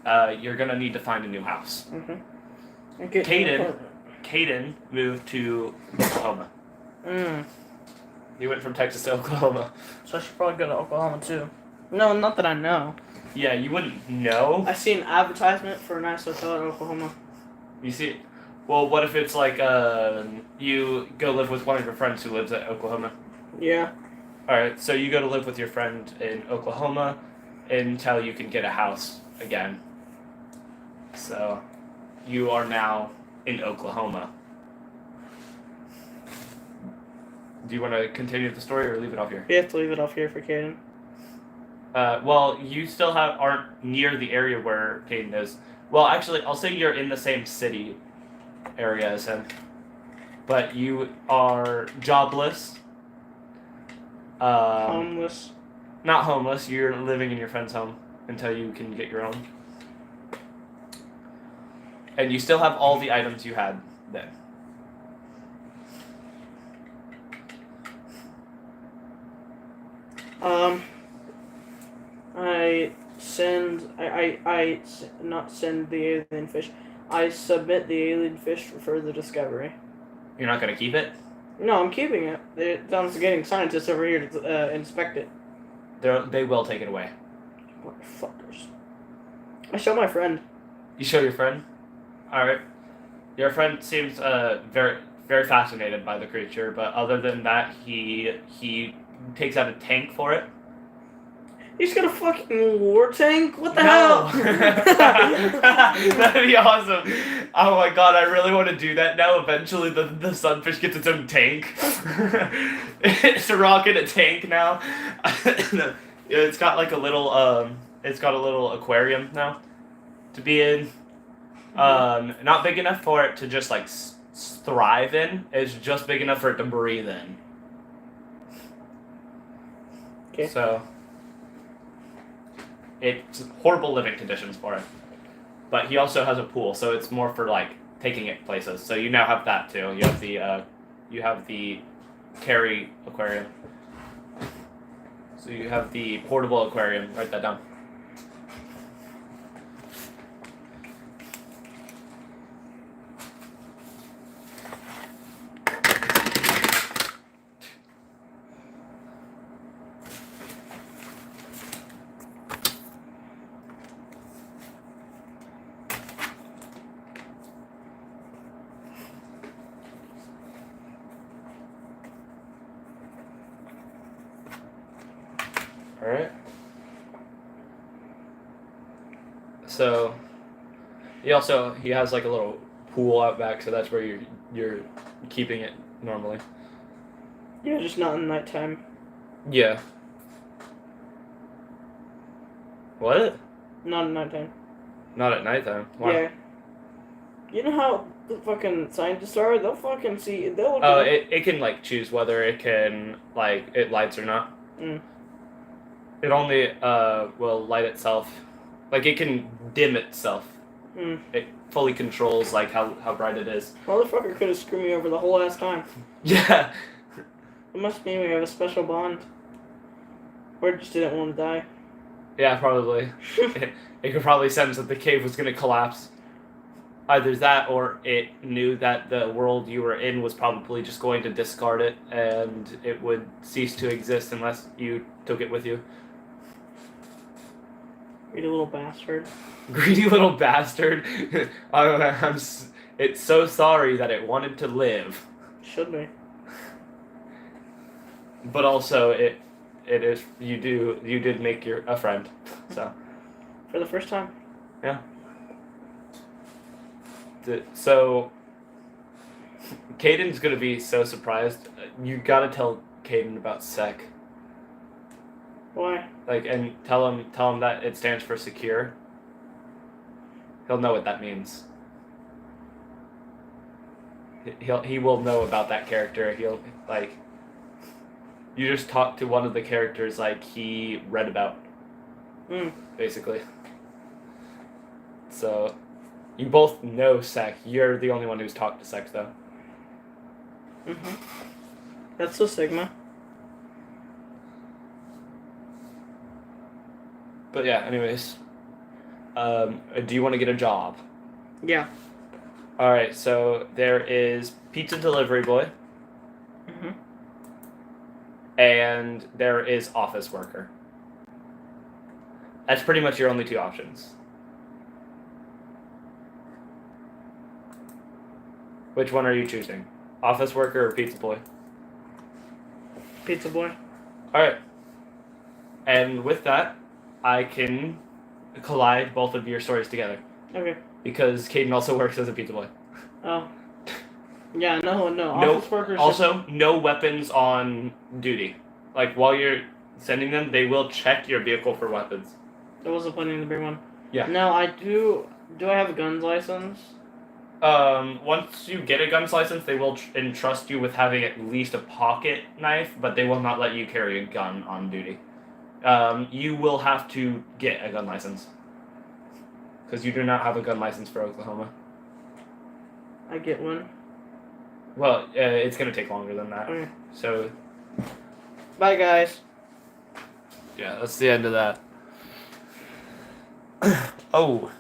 [SPEAKER 2] you're gonna need to find a new house.
[SPEAKER 1] Mm-hmm.
[SPEAKER 2] Caden moved to Oklahoma. He went from Texas to Oklahoma.
[SPEAKER 1] So I should probably go to Oklahoma too. No, not that I know.
[SPEAKER 2] Yeah, you wouldn't know.
[SPEAKER 1] I see an advertisement for a nice hotel in Oklahoma.
[SPEAKER 2] You see, well, what if it's you go live with one of your friends who lives at Oklahoma?
[SPEAKER 1] Yeah.
[SPEAKER 2] Alright, so you go to live with your friend in Oklahoma until you can get a house again. So, you are now in Oklahoma. Do you want to continue the story or leave it off here?
[SPEAKER 1] We have to leave it off here for Caden.
[SPEAKER 2] Well, you still aren't near the area where Caden is. Well, actually, I'll say you're in the same city area as him. But you are jobless
[SPEAKER 1] Homeless.
[SPEAKER 2] Not homeless. You're living in your friend's home until you can get your own. And you still have all the items you had then.
[SPEAKER 1] Not send the alien fish. I submit the alien fish for further discovery.
[SPEAKER 2] You're not gonna keep it?
[SPEAKER 1] No, I'm keeping it. I'm getting scientists over here to inspect it.
[SPEAKER 2] They will take it away.
[SPEAKER 1] Motherfuckers. I show my friend.
[SPEAKER 2] You show your friend? Alright. Your friend seems very very fascinated by the creature, but other than that, he takes out a tank for it.
[SPEAKER 1] He's got a fucking war tank? What the
[SPEAKER 2] No.
[SPEAKER 1] hell?
[SPEAKER 2] That'd be awesome. Oh my god, I really want to do that now. Eventually the sunfish gets its own tank. It's a rocket, a tank now. It's got like a little it's got a little aquarium now to be in. Not big enough for it to just like thrive in. It's just big enough for it to breathe in.
[SPEAKER 1] Okay.
[SPEAKER 2] So it's horrible living conditions for it. But he also has a pool, so it's more for like taking it places. So you now have that too. You have the carry aquarium. So you have the portable aquarium. Write that down. Alright. So he has like a little pool out back, so that's where you're keeping it normally.
[SPEAKER 1] Yeah, just not in nighttime.
[SPEAKER 2] Yeah. What?
[SPEAKER 1] Not in nighttime.
[SPEAKER 2] Not at nighttime. Why?
[SPEAKER 1] Yeah. You know how the fucking scientists are? They'll fucking see. They'll look
[SPEAKER 2] Oh,
[SPEAKER 1] at
[SPEAKER 2] it can like choose whether it can like it lights or not.
[SPEAKER 1] Mm.
[SPEAKER 2] It only will light itself. Like it can dim itself.
[SPEAKER 1] Mm.
[SPEAKER 2] It fully controls like how bright it is.
[SPEAKER 1] Motherfucker could have screwed me over the whole ass time.
[SPEAKER 2] Yeah.
[SPEAKER 1] It must mean we have a special bond. Or just didn't want to die.
[SPEAKER 2] Yeah, probably. It could probably sense that the cave was going to collapse. Either that or it knew that the world you were in was probably just going to discard it and it would cease to exist unless you took it with you.
[SPEAKER 1] Greedy little bastard.
[SPEAKER 2] Greedy little bastard. It's so sorry that it wanted to live.
[SPEAKER 1] Should be.
[SPEAKER 2] But also it is you did make a friend. So
[SPEAKER 1] For the first time.
[SPEAKER 2] yeah. So Caden's gonna be so surprised. You gotta tell Caden about SEC.
[SPEAKER 1] Why?
[SPEAKER 2] Like, and tell him that it stands for secure. He'll know what that means. He will know about that character. He'll like. You just talk to one of the characters like he read about. Basically. So, you both know Sec. You're the only one who's talked to Sec though.
[SPEAKER 1] That's so Sigma.
[SPEAKER 2] But yeah, anyways. Do you want to get a job?
[SPEAKER 1] Yeah.
[SPEAKER 2] Alright, so there is pizza delivery boy. And there is office worker. That's pretty much your only two options. Which one are you choosing? Office worker or pizza boy?
[SPEAKER 1] Pizza boy.
[SPEAKER 2] Alright. And with that, I can collide both of your stories together.
[SPEAKER 1] Okay.
[SPEAKER 2] Because Caden also works as a pizza boy.
[SPEAKER 1] Oh. Yeah, no. Office workers.
[SPEAKER 2] Also, no weapons on duty. Like, while you're sending them, they will check your vehicle for weapons.
[SPEAKER 1] There wasn't plenty in the big one.
[SPEAKER 2] Yeah.
[SPEAKER 1] No, I do. Do I have a guns license?
[SPEAKER 2] Once you get a gun's license, they will entrust you with having at least a pocket knife, but they will not let you carry a gun on duty. You will have to get a gun license. Because you do not have a gun license for Oklahoma.
[SPEAKER 1] I get one.
[SPEAKER 2] Well, it's going to take longer than that.
[SPEAKER 1] Okay.
[SPEAKER 2] So,
[SPEAKER 1] Bye, guys.
[SPEAKER 2] yeah, that's the end of that. Oh.